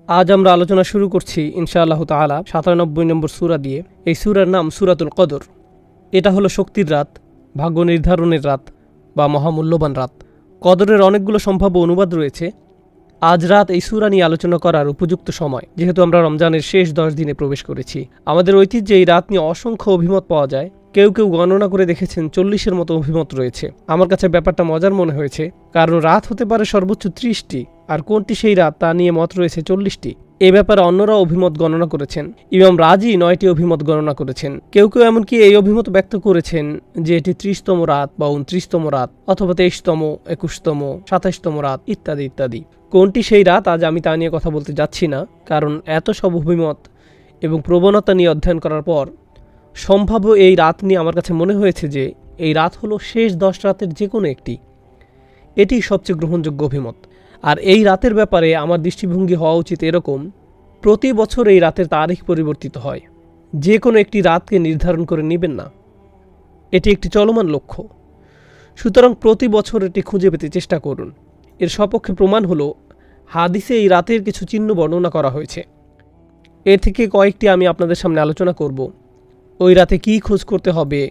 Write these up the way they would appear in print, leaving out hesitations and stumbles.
আজ আমরা আলোচনা শুরু করছি ইনশাআল্লাহ তাআলা ৯৭ নম্বর সূরা দিয়ে। এই সূরার নাম সূরাতুল কদর। এটা হলো শক্তির রাত, ভাগ্য নির্ধারণের রাত বা মহামূল্যবান রাত। কদরের অনেকগুলো সম্ভাব্য অনুবাদ রয়েছে। আজ রাত এই সূরা নিয়ে আলোচনা করার উপযুক্ত সময়, যেহেতু আমরা রমজানের শেষ 10 দিনে প্রবেশ করেছি। আমাদের ঐতিহ্যে এই রাত নিয়ে অসংখ্য অভিমত পাওয়া যায়। কেউ কেউ গণনা করে দেখেছেন 40-এর মতো অভিমত রয়েছে। আমার কাছে ব্যাপারটা মজার মনে হয়েছে, কারণ রাত হতে পারে সর্বোচ্চ 30টি, আর কোনটি সেই রাত তা নিয়ে মত রয়েছে 40টি। এ ব্যাপারে অন্যরা অভিমত গণনা করেছেন। ইমাম রাজি 9টি অভিমত গণনা করেছেন। কেউ কেউ এমনকি এই অভিমত ব্যক্ত করেছেন যে এটি 30তম রাত বা 29তম রাত, অথবা 23তম, 21তম, 27তম রাত ইত্যাদি ইত্যাদি। কোনটি সেই রাত আজ আমি তা নিয়ে কথা বলতে যাচ্ছি না, কারণ এত সব অভিমত এবং প্রবণতা নিয়ে অধ্যয়ন করার পর সম্ভাব্য এই রাত নিয়ে আমার কাছে মনে হয়েছে যে এই রাত হলো শেষ 10 রাতের যে কোনো একটি। এটি সবচেয়ে গ্রহণযোগ্য অভিমত। আর এই রাতের ব্যাপারে আমার দৃষ্টিভঙ্গি হওয়া উচিত এরকম: প্রতি বছর এই রাতের তারিখ পরিবর্তিত হয়। যে কোনো একটি রাতকে নির্ধারণ করে নেবেন না, এটি একটি চলমান লক্ষ্য। সুতরাং প্রতি বছর এটি খুঁজে পেতে চেষ্টা করুন। এর সপক্ষে প্রমাণ হলো হাদিসে এই রাতের কিছু চিহ্ন বর্ণনা করা হয়েছে। এর থেকে কয়েকটি আমি আপনাদের সামনে আলোচনা করব। ওই রাতে কী খোঁজ করতে হবে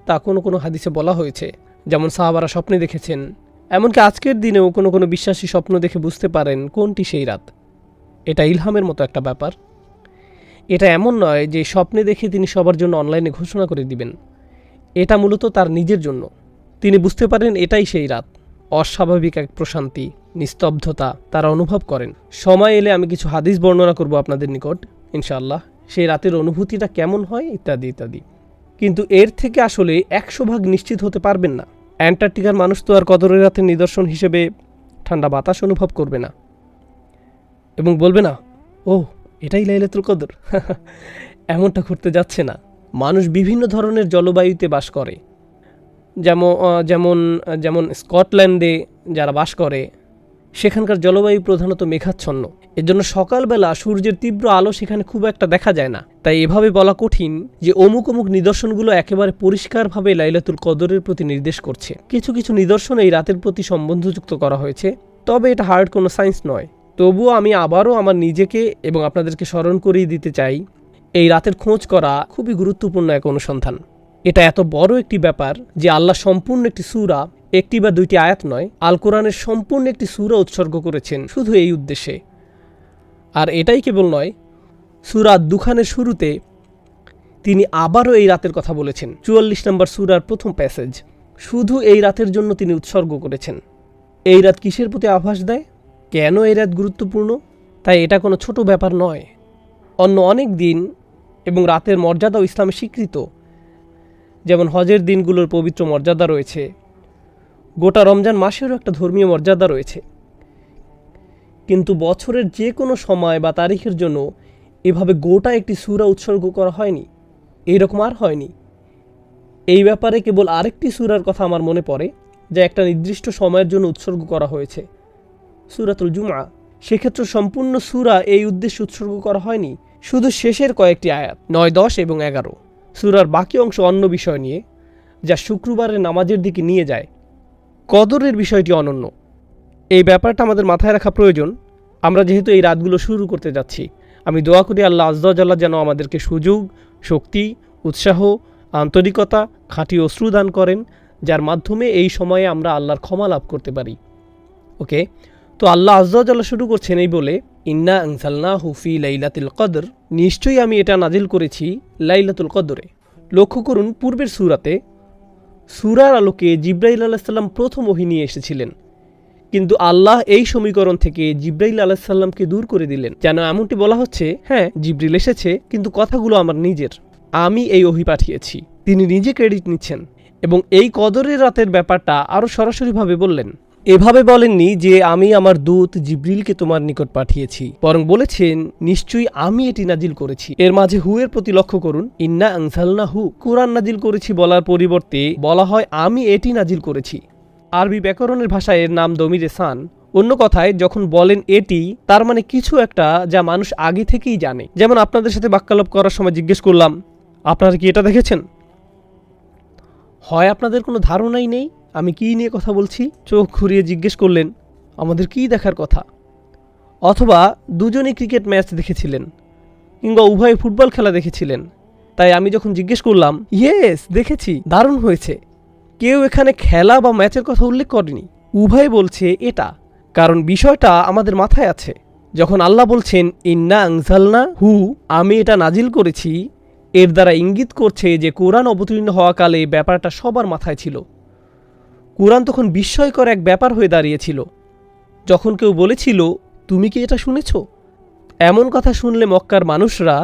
তা কোনো কোনো হাদিসে বলা হয়েছে, যেমন সাহাবারা স্বপ্নে দেখেছেন। এমনকি আজকের দিনেও কোনো কোনো বিশ্বাসী স্বপ্ন দেখে বুঝতে পারেন কোনটি সেই রাত। এটা ইলহামের মতো একটা ব্যাপার। এটা এমন নয় যে স্বপ্নে দেখে তিনি সবার জন্য অনলাইনে ঘোষণা করে দিবেন। এটা মূলত তার নিজের জন্য। তিনি বুঝতে পারেন এটাই সেই রাত। অস্বাভাবিক এক প্রশান্তি, নিস্তব্ধতা তারা অনুভব করেন। সময় এলে আমি কিছু হাদিস বর্ণনা করব আপনাদের নিকট ইনশাআল্লাহ, সেই রাতের অনুভূতিটা কেমন হয় ইত্যাদি ইত্যাদি। কিন্তু এর থেকে আসলে 100% নিশ্চিত হতে পারবেন না। অ্যান্টার্কটিকার মানুষ তো আর কদরের রাতের নিদর্শন হিসেবে ঠান্ডা বাতাস অনুভব করবে না এবং বলবে না, ও এটাই লাইলাতুল কদর। এমনটা ঘটতে যাচ্ছে না। মানুষ বিভিন্ন ধরনের জলবায়ুতে বাস করে। যেমন যেমন স্কটল্যান্ডে যারা বাস করে, সেখানকার জলবায়ু প্রধানত মেঘাচ্ছন্ন। এজন্য সকালবেলা সূর্যের তীব্র আলো সেখানে খুব একটা দেখা যায় না। তাই এভাবে বলা কঠিন যে অমুক অমুক নিদর্শনগুলো একেবারে পরিষ্কারভাবে লাইলাতুল কদরের প্রতি নির্দেশ করছে। কিছু কিছু নিদর্শন এই রাতের প্রতি সম্বন্ধযুক্ত করা হয়েছে, তবে এটা হার্ড কোনো সায়েন্স নয়। তবুও আমি আবারও আমার নিজেকে এবং আপনাদেরকে স্মরণ করিয়ে দিতে চাই, এই রাতের খোঁজ করা খুবই গুরুত্বপূর্ণ এক অনুসন্ধান। এটা এত বড় একটি ব্যাপার যে আল্লাহ সম্পূর্ণ একটি সূরা, একটি বা দুইটি আয়াত নয়, আল কোরআনের সম্পূর্ণ একটি সূরা উৎসর্গ করেছেন শুধু এই উদ্দেশ্যে। আর এটাই কেবল নয়, সূরা দুখানের শুরুতে তিনি আবারও এই রাতের কথা বলেছেন। 44 নম্বর সূরার প্রথম প্যাসেজ শুধু এই রাতের জন্য তিনি উৎসর্গ করেছেন। এই রাত কিসের প্রতি আভাস দেয়? কেন এই রাত গুরুত্বপূর্ণ? তাই এটা কোনো ছোট ব্যাপার নয়। অন্য অনেক দিন এবং রাতের মর্যাদাও ইসলামে স্বীকৃত। যেমন হজের দিনগুলোর পবিত্র মর্যাদা রয়েছে, গোটা রমজান মাসেরও একটা ধর্মীয় মর্যাদা রয়েছে। কিন্তু বছরের যে কোনো সময় বা তারিখের জন্য এভাবে গোটা একটি সূরা উৎসর্গ করা হয়নি। এইরকম আর হয়নি। এই ব্যাপারে কেবল আরেকটি সূরার কথা আমার মনে পড়ে, যা একটা নির্দিষ্ট সময়ের জন্য উৎসর্গ করা হয়েছে, সূরাতুল জুমআ। সেক্ষেত্রে সম্পূর্ণ সূরা এই উদ্দেশ্যে উৎসর্গ করা হয়নি, শুধু শেষের কয়েকটি আয়াত 9, 10 এবং 11। সূরার বাকি অংশ অন্য বিষয় নিয়ে, যা শুক্রবারের নামাজের দিকে নিয়ে যায়। কদরের বিষয়টি অনন্য। এই ব্যাপারটা আমাদের মাথায় রাখা প্রয়োজন। আমরা যেহেতু এই রাতগুলো শুরু করতে যাচ্ছি, আমি দোয়া করি আল্লাহ আযজা ওয়া জাল্লা যেন আমাদেরকে সুযোগ, শক্তি, উৎসাহ, আন্তরিকতা, খাঁটি অশ্রু দান করেন, যার মাধ্যমে এই সময়ে আমরা আল্লাহর ক্ষমা লাভ করতে পারি। ওকে, তো আল্লাহ আযজা ওয়া জাল্লা শুরু করছেন এই বলে, ইন্না আনজালনাহু ফি লাইলাতুল কদর, নিশ্চয়ই আমি এটা নাজিল করেছি লাইলাতুল কদরে। লক্ষ্য করুন, পূর্বের সূরাতে সূরার আলোকে জিবরাইল আলাইহিস সালাম প্রথম ওহী নিয়ে এসেছিলেন, কিন্তু আল্লাহ এই সমীকরণ থেকে জিবরাইল আলাইহিস সালামকে দূর করে দিলেন। যেন এমনটি বলা হচ্ছে, হ্যাঁ জিবরিল এসেছে, কিন্তু কথাগুলো আমার নিজের, আমি এই ওহী পাঠিয়েছি। তিনি নিজে ক্রেডিট নিচ্ছেন এবং এই কদরের রাতের ব্যাপারটা আরও সরাসরিভাবে বললেন। এভাবে বলেননি যে আমি আমার দূত জিবরিলকে তোমার নিকট পাঠিয়েছি, বরং বলেছেন নিশ্চয়ই আমি এটি নাজিল করেছি। এর মাঝে হু এর প্রতি লক্ষ্য করুন। ইন্না আনজালনাহু, কুরআন নাজিল করেছি বলার পরিবর্তে বলা হয় আমি এটি নাজিল করেছি। আরবি ব্যাকরণের ভাষায় এর নাম দমিরে সান। অন্য কথায় যখন বলেন এটি, তার মানে কিছু একটা যা মানুষ আগে থেকেই জানে। যেমন আপনাদের সাথে বাক্যালাপ করার সময় জিজ্ঞেস করলাম, আপনারা কি এটা দেখেছেন? হয় আপনাদের কোনো ধারণাই নেই আমি কী নিয়ে কথা বলছি, চোখ ঘুরিয়ে জিজ্ঞেস করলেন আমাদের কী দেখার কথা, অথবা দুজনেই ক্রিকেট ম্যাচ দেখেছিলেন, কিংবা উভয় ফুটবল খেলা দেখেছিলেন। তাই আমি যখন জিজ্ঞেস করলাম, ইয়েস দেখেছি, দারুণ হয়েছে, কেউ এখানে খেলা বা ম্যাচের কথা উল্লেখ করেনি। উভয় বলছে এটা, কারণ বিষয়টা আমাদের মাথায় আছে। যখন আল্লাহ বলছেন ইন্না আনজালনা হু, আমি এটা নাজিল করেছি, এর দ্বারা ইঙ্গিত করছে যে কোরআন অবতীর্ণ হওয়াকালে ব্যাপারটা সবার মাথায় ছিল। কোরআন তখন বিস্ময়কর এক ব্যাপার হয়ে দাঁড়িয়েছিল। যখন কেউ বলেছিল, তুমি কি এটা শুনেছ? এমন কথা শুনলে মক্কার মানুষরা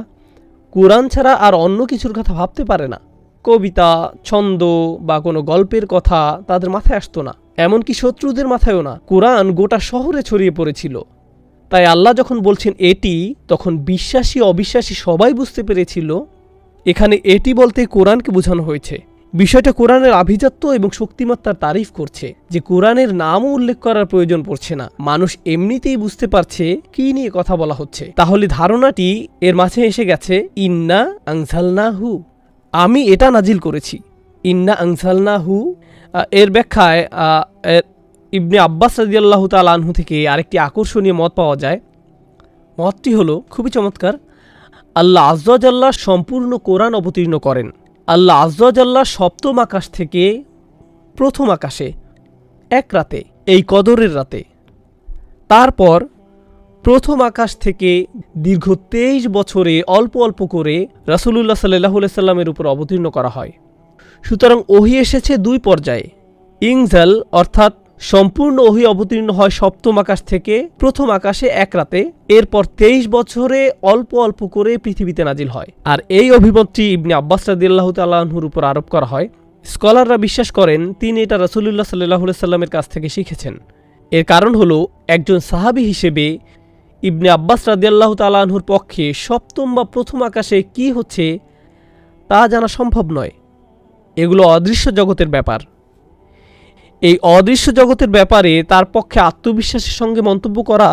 কোরআন ছাড়া আর অন্য কিছুর কথা ভাবতে পারে না। কবিতা, ছন্দ বা কোনো গল্পের কথা তাদের মাথায় আসতো না, এমনকি শত্রুদের মাথায়ও না। কোরআন গোটা শহরে ছড়িয়ে পড়েছিল। তাই আল্লাহ যখন বলছেন এটি, তখন বিশ্বাসী অবিশ্বাসী সবাই বুঝতে পেরেছিল এখানে এটি বলতে কোরআনকে বোঝানো হয়েছে। বিষয়টা কোরআনের আভিজাত্য এবং শক্তিমত্তার তারিফ করছে, যে কোরআনের নামও উল্লেখ করার প্রয়োজন পড়ছে না, মানুষ এমনিতেই বুঝতে পারছে কি নিয়ে কথা বলা হচ্ছে। তাহলে ধারণাটি এর মাঝে এসে গেছে, ইন্না আনজালনাহু, আমি এটা নাজিল করেছি। ইন্না আনজালনাহু এর ব্যাখ্যায় ইবনে আব্বাস রাদিয়াল্লাহু তাআলা আনহু থেকে আরেকটি আকর্ষণীয় মত পাওয়া যায়। মতটি হলো খুবই চমৎকার। আল্লাহ আয্যা ওয়া জাল্লা সম্পূর্ণ কোরআন অবতীর্ণ করেন। আল্লাহ আয্যা ওয়া জাল্লা সপ্তম আকাশ থেকে প্রথম আকাশে এক রাতে, এই কদরের রাতে, তারপর প্রথম আকাশ থেকে দীর্ঘ 23 বছরে অল্প অল্প করে রাসূলুল্লাহ সাল্লাল্লাহু আলাইহি সাল্লামের উপর অবতীর্ণ করা হয়। সুতরাং ওহী এসেছে দুই পর্যায়ে। ইনজাল অর্থাৎ সম্পূর্ণ ওহী অবতীর্ণ হয় সপ্তম আকাশ থেকে প্রথম আকাশে এক রাতে, এরপর 23 বছরে অল্প অল্প করে পৃথিবীতে নাজিল হয়। আর এই অভিমতটি ইবনে আব্বাস রাদিয়াল্লাহু তাআলা আনহুর উপর আরোপ করা হয়। স্কলাররা বিশ্বাস করেন তিনি এটা রাসূলুল্লাহ সাল্লাল্লাহু আলাইহি সাল্লামের কাছ থেকে শিখেছেন। এর কারণ হলো, একজন সাহাবী হিসেবে ইবনে আব্বাস রাদিয়াল্লাহু তাআলা আনহুর পক্ষে সপ্তম বা প্রথম আকাশে কি হচ্ছে তা জানা সম্ভব নয়। এগুলো অদৃশ্য জগতের ব্যাপার। এই অদৃশ্য জগতের ব্যাপারে তার পক্ষে আত্মবিশ্বাসের সঙ্গে মন্তব্য করা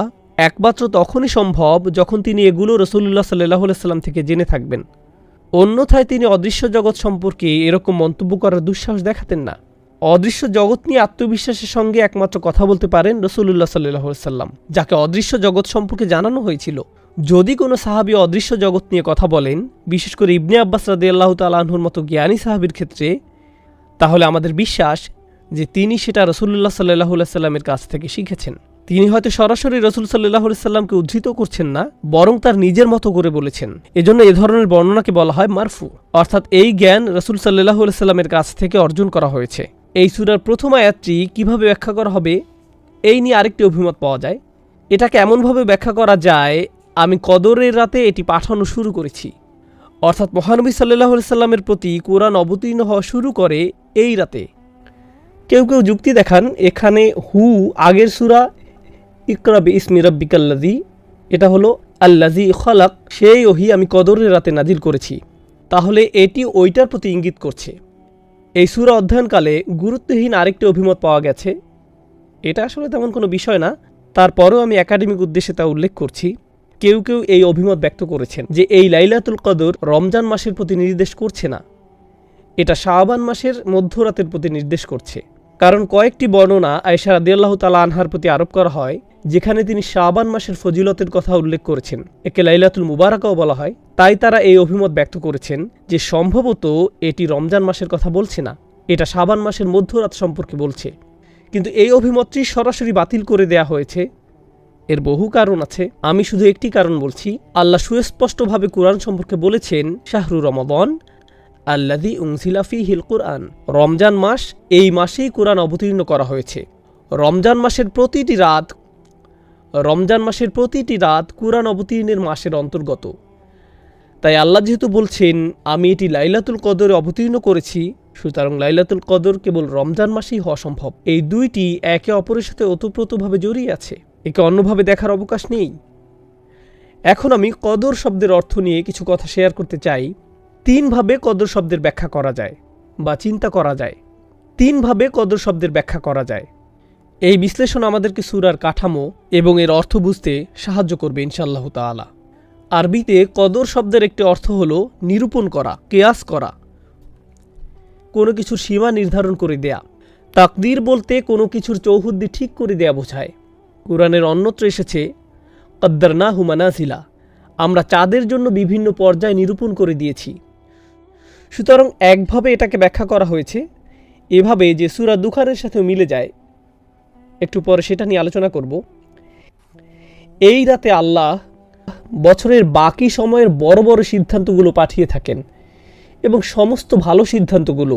একমাত্র তখনই সম্ভব যখন তিনি এগুলো রাসূলুল্লাহ সাল্লাল্লাহু আলাইহি সাল্লাম থেকে জেনে থাকবেন। অন্যথায় তিনি অদৃশ্য জগৎ সম্পর্কে এরকম মন্তব্য করার দুঃসাহস দেখাতেন না। অদৃশ্য জগৎ নিয়ে আত্মবিশ্বাসের সঙ্গে একমাত্র কথা বলতে পারেন রাসূলুল্লাহ সাল্লাল্লাহু আলাইহি সাল্লাম, যাকে অদৃশ্য জগৎ সম্পর্কে জানানো হয়েছিল। যদি কোনো সাহাবী অদৃশ্য জগৎ নিয়ে কথা বলেন, বিশেষ করে ইবনে আব্বাস রাদিয়াল্লাহু তাআলা আনহুর মতো জ্ঞানী সাহাবীর ক্ষেত্রে, তাহলে আমাদের বিশ্বাস যে তিনি সেটা রাসূলুল্লাহ সাল্লাল্লাহু আলাইহি সাল্লামের কাছ থেকে শিখেছেন। তিনি হয়তো সরাসরি রাসূল সাল্লাল্লাহু আলাইহি সাল্লামকে উদ্ধৃত করছেন না, বরং তার নিজের মতো করে বলেছেন। এজন্য এ ধরনের বর্ণনাকে বলা হয় মারফু, অর্থাৎ এই জ্ঞান রাসূল সাল্লাল্লাহু আলাইহি সাল্লামের কাছ থেকে অর্জন করা হয়েছে। এই সূরার প্রথম আয়াতটি কিভাবে ব্যাখ্যা করা হবে, এই নিয়ে আরেকটি অভিমত পাওয়া যায়। এটাকে এমনভাবে ব্যাখ্যা করা যায়, আমি কদরের রাতে এটি পাঠানো শুরু করেছি, অর্থাৎ মহানবী সাল্লাল্লাহু আলাইহি সাল্লামের প্রতি কোরআন অবতীর্ণ হওয়া শুরু করে এই রাতে। কেউ কেউ যুক্তি দেখান, এখানে হু আগের সূরা ইকরা বিইসমি রাব্বিকাল্লাযী, এটা হলো আল্লাযী খালাক, সেই ওহী আমি কদরের রাতে নাজিল করেছি। তাহলে এটি ওইটার প্রতি ইঙ্গিত করছে। এই সূরা অধ্যয়নকালে গুরুত্বহীন আরেকটি অভিমত পাওয়া গেছে। এটা আসলে তেমন কোনো বিষয় না, তারপরেও আমি একাডেমিক উদ্দেশ্যে তা উল্লেখ করছি। কেউ কেউ এই অভিমত ব্যক্ত করেছেন যে এই লাইলাতুল কদর রমজান মাসের প্রতি নির্দেশ করছে না, এটা শাবান মাসের মধ্যরাতের প্রতি নির্দেশ করছে। কারণ কয়েকটি বর্ণনা আয়েশা রাদিয়াল্লাহু তাআলা আনহার প্রতি আরোপ করা হয়, যেখানে তিনি শাবান মাসের ফজিলতের কথা উল্লেখ করেছেন। একে লাইলাতুল মুবারাকাও বলা হয়। তাই তারা এই অভিমত ব্যক্ত করেছেন যে সম্ভবত এটি রমজান মাসের কথা বলছে না, এটা শাবান মাসের মধ্যরাত সম্পর্কে বলছে। কিন্তু এই অভিমতটি সরাসরি বাতিল করে দেয়া হয়েছে। এর বহু কারণ আছে, আমি শুধু একটি কারণ বলছি। আল্লাহ সুস্পষ্টভাবে কোরআন সম্পর্কে বলেছেন, শাহরু রমাদান আল্লাযী উনজিলা ফীহিল কুরআন, রমজান মাস, এই মাসেই কোরআন অবতীর্ণ করা হয়েছে। রমজান মাসের প্রতিটি রাত কোরআন অবতীর্ণের মাসের অন্তর্গত। তাই আল্লাহ যেহেতু বলছেন আমি এটি লাইলাতুল কদরে অবতীর্ণ করেছি, সুতরাং লাইলাতুল কদর কেবল রমজান মাসেই হওয়া সম্ভব। এই দুইটি একে অপরের সাথে ওতপ্রোতভাবে জড়িয়ে আছে, একে অন্যভাবে দেখার অবকাশ নেই। এখন আমি কদর শব্দের অর্থ নিয়ে কিছু কথা শেয়ার করতে চাই। তিনভাবে কদর শব্দের ব্যাখ্যা করা যায় বা চিন্তা করা যায়। এই বিশ্লেষণ আমাদেরকে সূরার কাঠামো এবং এর অর্থ বুঝতে সাহায্য করবে ইনশাআল্লাহু তাআলা। আরবিতে কদর শব্দের একটি অর্থ হলো নিরূপণ করা, কিয়াস করা, কোনো কিছুর সীমা নির্ধারণ করে দেয়া। তাকদীর বলতে কোনো কিছুর চৌহদ্দি ঠিক করে দেয়া বোঝায়। কোরআনের অন্যত্র এসেছে কদ্দারনাহু মানাজিলা, আমরা চাঁদের জন্য বিভিন্ন পর্যায়ে নিরূপণ করে দিয়েছি। সুতরাং একভাবে এটাকে ব্যাখ্যা করা হয়েছে এভাবে যে সূরা দুখানের সাথেও মিলে যায়, একটু পরে সেটা নিয়ে আলোচনা করব। এই রাতে আল্লাহ বছরের বাকি সময়ের বড় বড় সিদ্ধান্তগুলো পাঠিয়ে থাকেন এবং সমস্ত ভালো সিদ্ধান্তগুলো,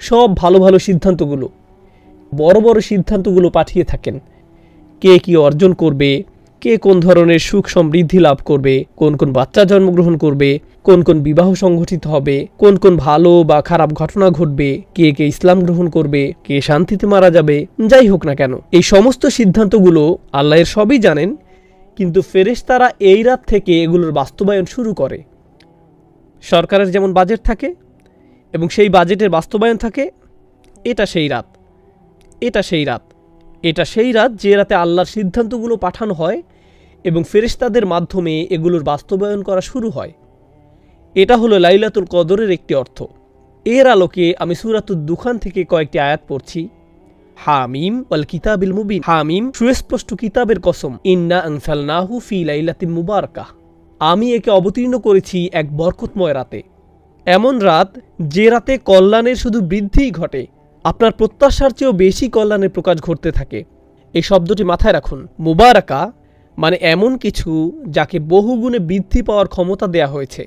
সব ভালো ভালো সিদ্ধান্তগুলো, বড় বড় সিদ্ধান্তগুলো পাঠিয়ে থাকেন। কে কি অর্জন করবে, কে কোন ধরনের সুখ সমৃদ্ধি লাভ করবে, কোন কোন বাচ্চা জন্মগ্রহণ করবে, কোন কোন বিবাহ সংঘটিত হবে, কোন কোন ভালো বা খারাপ ঘটনা ঘটবে, কে কে ইসলাম গ্রহণ করবে, কে শান্তিতে মারা যাবে, যাই হোক না কেন এই সমস্ত সিদ্ধান্তগুলো আল্লাহর সবই জানেন। কিন্তু ফেরেশতারা এই রাত থেকে এগুলোর বাস্তবায়ন শুরু করে। সরকারের যেমন বাজেট থাকে এবং সেই বাজেটের বাস্তবায়ন থাকে, এটা সেই রাত, এটা সেই রাত, এটা সেই রাত যে রাতে আল্লাহর সিদ্ধান্তগুলো পাঠানো হয় এবং ফেরেশতাদের মাধ্যমে এগুলোর বাস্তবায়ন করা শুরু হয়। এটা হলো লাইলাতুল কদরের একটি অর্থ। এর আলোকে আমি সূরাতুদ দুখান থেকে কয়েকটি আয়াত পড়ছি। হামিম ওয়াল কিতাবিল মুবিন, হামিম সুস্পষ্ট কিতাবের কসম, ইন্না আনসালনাহু ফি লাইলাতিন মুবারাকাহ, আমি একে অবতীর্ণ করেছি এক বরকতময় রাতে। এমন রাত যে রাতে কল্যাণের শুধু বৃদ্ধিই ঘটে, আপনার প্রত্যাশার চেয়েও বেশি কল্যাণের প্রকাশ ঘটতে থাকে। এই শব্দটি মাথায় রাখুন। মুবারাকা মানে এমন কিছু যাকে বহুগুণে বৃদ্ধি পাওয়ার ক্ষমতা দেয়া হয়েছে।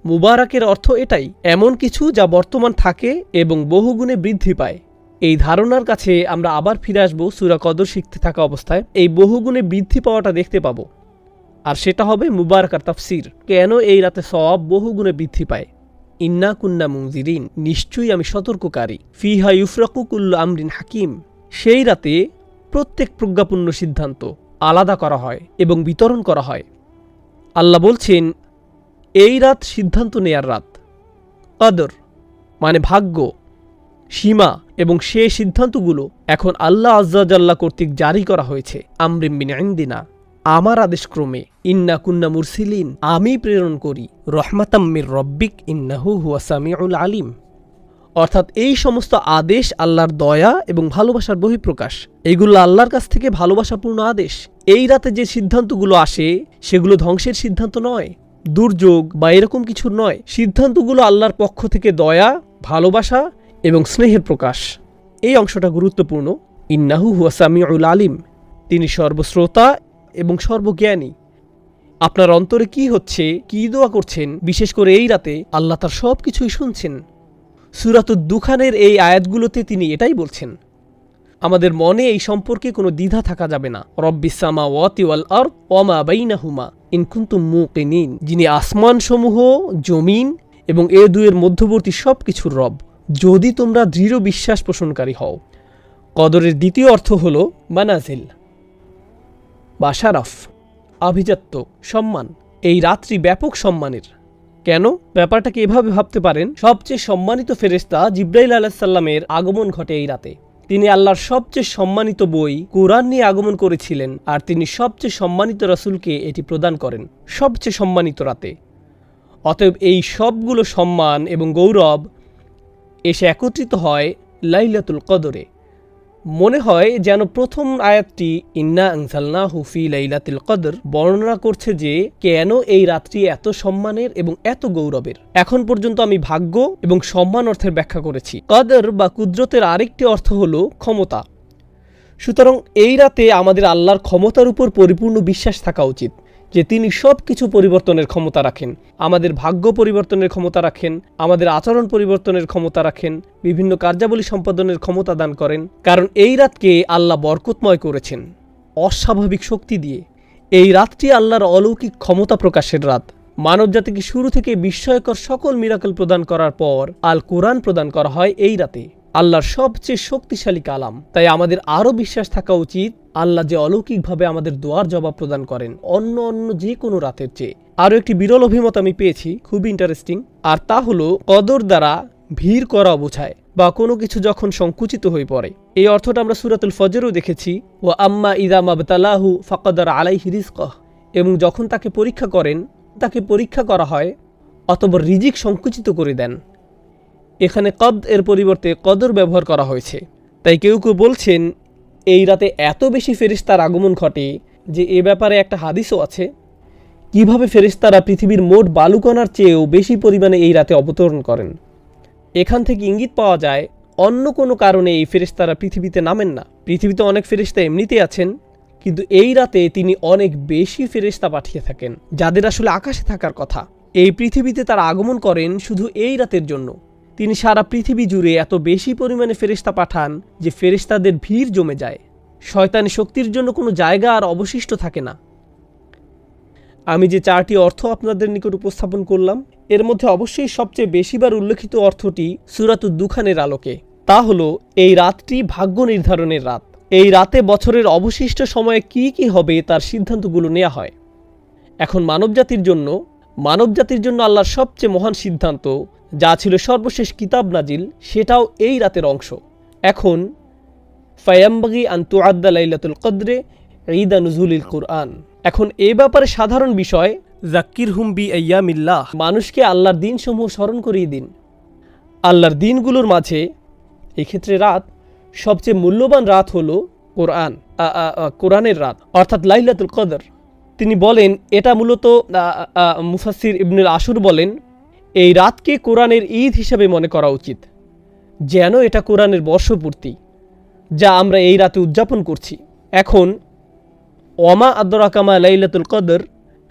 মুবারাকের অর্থ এটাই, এমন কিছু যা বর্তমান থাকে এবং বহুগুণে বৃদ্ধি পায়। এই ধারণার কাছে আমরা আবার ফিরে আসবো সূরা কদর শিখতে থাকা অবস্থায়। এই বহুগুণে বৃদ্ধি পাওয়াটা দেখতে পাবো, আর সেটা হবে মুবারাকার তাফসির। কেন এই রাতে সওয়াব বহুগুণে বৃদ্ধি পায়? ইন্না কুন্না মুনজিরিন, নিশ্চয়ই আমি সতর্ককারী। ফিহা ইউফরাকু কুল্লু আমরিন হাকিম, সেই রাতে প্রত্যেক প্রজ্ঞাপূর্ণ সিদ্ধান্ত আলাদা করা হয় এবং বিতরণ করা হয়। আল্লাহ বলছেন এই রাত সিদ্ধান্ত নেয়ার রাত। কদর মানে ভাগ্য, সীমা, এবং সে সিদ্ধান্তগুলো এখন আল্লাহ আজ্জা জাল্লা কর্তৃক জারি করা হয়েছে। আমরিম মিন ইনদিনা, আমার আদেশক্রমে। ইন্না কুন্না মুরসিলিন, আমি প্রেরণ করি। রহমাতাম মির রব্বিক ইন্নাহু হুয়া সামিউল আলিম, অর্থাৎ এই সমস্ত আদেশ আল্লাহর দয়া এবং ভালোবাসার বহিঃপ্রকাশ। এইগুলো আল্লাহর কাছ থেকে ভালোবাসাপূর্ণ আদেশ। এই রাতে যে সিদ্ধান্তগুলো আসে সেগুলো ধ্বংসের সিদ্ধান্ত নয়, দুর্যোগ বা এরকম কিছু নয়। সিদ্ধান্তগুলো আল্লাহর পক্ষ থেকে দয়া, ভালোবাসা এবং স্নেহের প্রকাশ। এই অংশটা গুরুত্বপূর্ণ। ইন্নাহু হুয়া সামিউল আলিম, তিনি সর্বশ্রোতা এবং সর্বজ্ঞানী। আপনার অন্তরে কি হচ্ছে, কি দোয়া করছেন, বিশেষ করে এই রাতে আল্লাহ তার সব কিছুই শুনছেন। সূরাতুদ দুখানের এই আয়াতগুলোতে তিনি এটাই বলছেন। আমাদের মনে এই সম্পর্কে কোনো দ্বিধা থাকা যাবে না। রব্বিস সামাওয়াতি ওয়াল আরদ ওয়া মা বাইনাহুমা ইন কুনতুম মুকিনিন, যিনি আসমানসমূহ, জমিন এবং এ দুয়ের মধ্যবর্তী সব কিছুর রব, যদি তোমরা দৃঢ় বিশ্বাস পোষণকারী হও। কদরের দ্বিতীয় অর্থ হল মানাজিল বা শারাফ, আভিজাত্য, সম্মান। এই রাত্রি ব্যাপক সম্মানের। কেন? ব্যাপারটাকে এভাবে ভাবতে পারেন, সবচেয়ে সম্মানিত ফেরেশতা জিবরাইল আলাইহিস সালামের আগমন ঘটে এই রাতে। তিনি আল্লাহর সবচেয়ে সম্মানিত বই কুরআন নিয়ে আগমন করেছিলেন, আর তিনি সবচেয়ে সম্মানিত রাসূলকে এটি প্রদান করেন সবচেয়ে সম্মানিত রাতে। অতএব এই সবগুলো সম্মান এবং গৌরব এসে একত্রিত হয় লাইলাতুল কদরে। মনে হয় যেন প্রথম আয়াতটি ইন্না আনজালনাহু ফি লাইলাতুল কদর বর্ণনা করছে যে কেন এই রাত্রি এত সম্মানের এবং এত গৌরবের। এখন পর্যন্ত আমি ভাগ্য এবং সম্মান অর্থের ব্যাখ্যা করেছি। কদর বা কুদরতের আরেকটি অর্থ হলো ক্ষমতা। সুতরাং এই রাতে আমাদের আল্লাহর ক্ষমতার উপর পরিপূর্ণ বিশ্বাস থাকা উচিত যে তিনি সব কিছু পরিবর্তনের ক্ষমতা রাখেন। আমাদের ভাগ্য পরিবর্তনের ক্ষমতা রাখেন, আমাদের আচরণ পরিবর্তনের ক্ষমতা রাখেন, বিভিন্ন কার্যাবলী সম্পাদনের ক্ষমতা দান করেন। কারণ এই রাতকে আল্লাহ বরকতময় করেছেন অস্বাভাবিক শক্তি দিয়ে। এই রাতটি আল্লাহর অলৌকিক ক্ষমতা প্রকাশের রাত। মানবজাতিকে শুরু থেকে বিস্ময়কর সকল মিরাকল প্রদান করার পর আল কোরআন প্রদান করা হয় এই রাতে, আল্লাহর সবচেয়ে শক্তিশালী কালাম। তাই আমাদের আরও বিশ্বাস থাকা উচিত আল্লাহ যে অলৌকিকভাবে আমাদের দোয়ার জবাব প্রদান করেন অন্য যে কোনো রাতের চেয়ে। আরও একটি বিরল অভিমত আমি পেয়েছি, খুবই ইন্টারেস্টিং, আর তা হলো কদর দ্বারা ভিড় করা বোঝায় বা কোনো কিছু যখন সংকুচিত হয়ে পড়ে। এই অর্থটা আমরা সূরাতুল ফজরেও দেখেছি। ওয়া আম্মা ইযা মাবতালাহু ফাকাদার আলাইহি রিজকাহ, এবং যখন তাকে পরীক্ষা করা হয় অতঃপর রিজিক সংকুচিত করে দেন। এখানে কদ এর পরিবর্তে কদর ব্যবহার করা হয়েছে। তাই কেউ কেউ বলছেন এই রাতে এত বেশি ফেরেশতার আগমন ঘটে যে এ ব্যাপারে একটা হাদিসও আছে, কিভাবে ফেরেশতারা পৃথিবীর মোট বালুকণার চেয়েও বেশি পরিমাণে এই রাতে অবতরণ করেন। এখান থেকে ইঙ্গিত পাওয়া যায় অন্য কোনো কারণে এই ফেরেশতারা পৃথিবীতে নামেন না। পৃথিবীতে অনেক ফেরেশতা এমনিতে আছেন, কিন্তু এই রাতে তিনি অনেক বেশি ফেরেশতা পাঠিয়ে থাকেন যাদের আসলে আকাশে থাকার কথা। এই পৃথিবীতে তারা আগমন করেন শুধু এই রাতের জন্য। তিনি সারা পৃথিবী জুড়ে এত বেশি পরিমাণে ফেরেশতা পাঠান যে ফেরেশতাদের ভিড় জমে যায়। শয়তানি শক্তির জন্য কোনো জায়গা আর অবশিষ্ট থাকে না। আমি যে 4টি অর্থ আপনাদের নিকট উপস্থাপন করলাম, এর মধ্যে অবশ্যই সবচেয়ে বেশিবার উল্লেখিত অর্থটি সূরাতুদ দুখানের আলোকে। তা হলো এই রাতটি ভাগ্য নির্ধারণের রাত। এই রাতে বছরের অবশিষ্ট সময়ে কি কি হবে তার সিদ্ধান্তগুলো নেওয়া হয়। এখন মানবজাতির জন্য আল্লাহর সবচেয়ে মহান সিদ্ধান্ত, যা ছিল সর্বশেষ কিতাব নাজিল, সেটাও এই রাতের অংশ। এখন ফায়াম্বাগি আন তুআদ্দা লাইলাতুল কদরে ঈদা নুজুলিল কুরআন। এখন এ ব্যাপারে সাধারণ বিষয়, যাক্কিরহুম বি আইয়ামিল্লাহ, মানুষকে আল্লাহর দিনসমূহ স্মরণ করিয়ে দিন। আল্লাহর দিনগুলোর মাঝে এক্ষেত্রে রাত সবচেয়ে মূল্যবান রাত হলো কোরআনের রাত, অর্থাৎ লাইলাতুল কদর। তিনি বলেন এটা মূলত মুফাসসির ইবনুল আশুর বলেন এই রাতকে কোরআনের ঈদ হিসেবে মনে করা উচিত, যেন এটা কোরআনের বর্ষপূর্তি, যা আমরা এই রাতে উদযাপন করছি। এখন ওমা আদরাকামা লাইলাতুল কদর,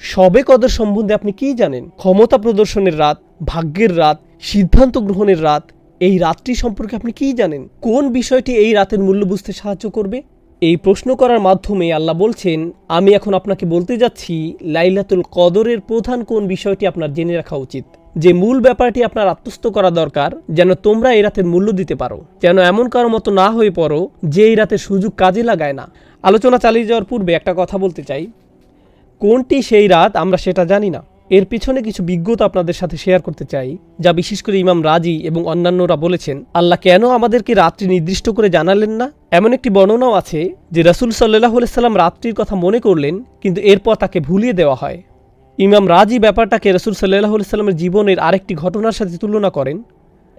শবে কদর সম্বন্ধে আপনি কি জানেন? ক্ষমতা প্রদর্শনের রাত, ভাগ্যের রাত, সিদ্ধান্ত গ্রহণের রাত। এই রাতটি সম্পর্কে আপনি কি জানেন? কোন বিষয়টি এই রাতের মূল্য বুঝতে সাহায্য করবে? এই প্রশ্ন করার মাধ্যমে আল্লাহ বলছেন, আমি এখন আপনাকে বলতে যাচ্ছি লাইলাতুল কদরের প্রধান কোন বিষয়টি আপনার জেনে রাখা উচিত, যে মূল ব্যাপারটি আপনার আত্মস্থ করা দরকার, যেন তোমরা এই রাতের মূল্য দিতে পারো, যেন এমন কারো মতো না হয়ে পড়ো যে এই রাতের সুযোগ কাজে লাগায় না। আলোচনা চালিয়ে যাওয়ার পূর্বে একটা কথা বলতে চাই, কোনটি সেই রাত আমরা সেটা জানি না। এর পিছনে কিছু বিজ্ঞতা আপনাদের সাথে শেয়ার করতে চাই, যা বিশেষ করে ইমাম রাজি এবং অন্যান্যরা বলেছেন। আল্লাহ কেন আমাদেরকে রাত্রি নির্দিষ্ট করে জানালেন না? এমন একটি বর্ণনাও আছে যে রাসূল সাল্লাল্লাহু আলাইহি সাল্লাম রাত্রির কথা মনে করলেন, কিন্তু এরপর তাকে ভুলিয়ে দেওয়া হয়। ইমাম রাজি ব্যাপারটাকে রাসূল সাল্লাল্লাহু আলাইহি সাল্লামের জীবনের আরেকটি ঘটনার সাথে তুলনা করেন।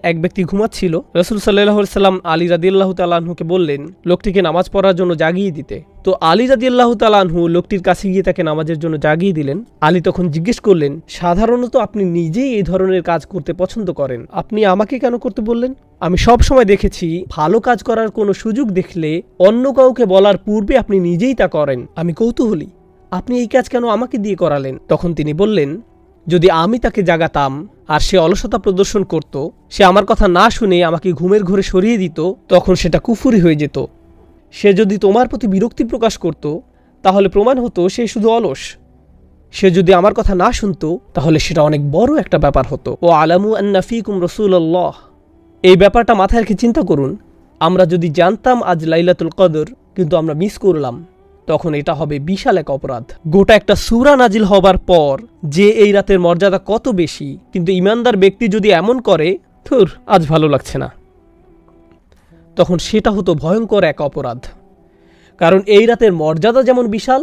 এক ব্যক্তি ঘুমাচ্ছিল, রাসূল সাল্লাল্লাহু আলাইহি সাল্লাম আলী রাদিয়াল্লাহু তাআলা আনহুকে বললেন লোকটিকে নামাজ পড়ার জন্য জাগিয়ে দিতে। তো আলী রাদিয়াল্লাহু তাআলা আনহু লোকটির কাছে গিয়ে তাকে নামাজের জন্য জাগিয়ে দিলেন। আলী তখন জিজ্ঞেস করলেন, সাধারণত আপনি নিজেই এই ধরনের কাজ করতে পছন্দ করেন, আপনি আমাকে কেন করতে বললেন? আমি সব সময় দেখেছি ভালো কাজ করার কোনো সুযোগ দেখলে অন্য কাউকে বলার পূর্বে আপনি নিজেই তা করেন। আমি কৌতূহলী, আপনি এই কাজ কেন আমাকে দিয়ে করালেন? তখন তিনি বললেন, যদি আমি তাকে জাগাতাম আর সে অলসতা প্রদর্শন করত, সে আমার কথা না শুনে আমাকে ঘুমের ঘরে সরিয়ে দিত, তখন সেটা কুফরি হয়ে যেত। সে যদি তোমার প্রতি বিরক্তি প্রকাশ করত, তাহলে প্রমাণ হতো সে শুধু অলস। সে যদি আমার কথা না শুনত, তাহলে সেটা অনেক বড় একটা ব্যাপার হতো। ও আলামু আন্না ফীকুম রাসূলুল্লাহ, এই ব্যাপারটা মাথায় রেখে চিন্তা করুন, আমরা যদি জানতাম আজ লাইলাতুল কদর কিন্তু আমরা মিস করলাম, তখন এটা হবে বিশাল এক অপরাধ। গোটা একটা সূরা নাজিল হবার পর যে এই রাতের মর্যাদা কত বেশি, কিন্তু ইমানদার ব্যক্তি যদি এমন করে, ধুর আজ ভালো লাগছে না, তখন সেটা হতো ভয়ঙ্কর এক অপরাধ। কারণ এই রাতের মর্যাদা যেমন বিশাল,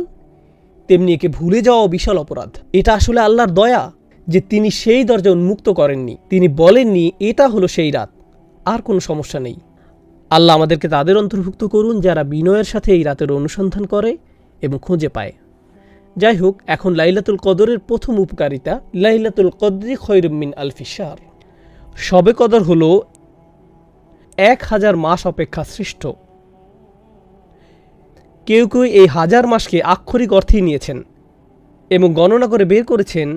তেমনি একে ভুলে যাওয়াও বিশাল অপরাধ। এটা আসলে আল্লাহর দয়া যে তিনি সেই দরজা উন্মুক্ত করেননি, তিনি বলেননি এটা হলো সেই রাত, আর কোনো সমস্যা নেই। আল্লাহ আমাদেরকে তাদের অন্তর্ভুক্ত করুন যারা বিনয়ের সাথে এই রাতের অনুসন্ধান করে এবং খুঁজে পায়। যাই হোক, এখন লাইলাতুল কদরের প্রথম উপকারিতা, লাইলাতুল কদরি খৈরুম মিন আলফি শাহর। শবে কদর হলো 1000 মাস অপেক্ষা শ্রেষ্ঠ। কেউ কেউ এই 1000 মাসকে আক্ষরিক অর্থেই নিয়েছেন এবং গণনা করে বের করেছেন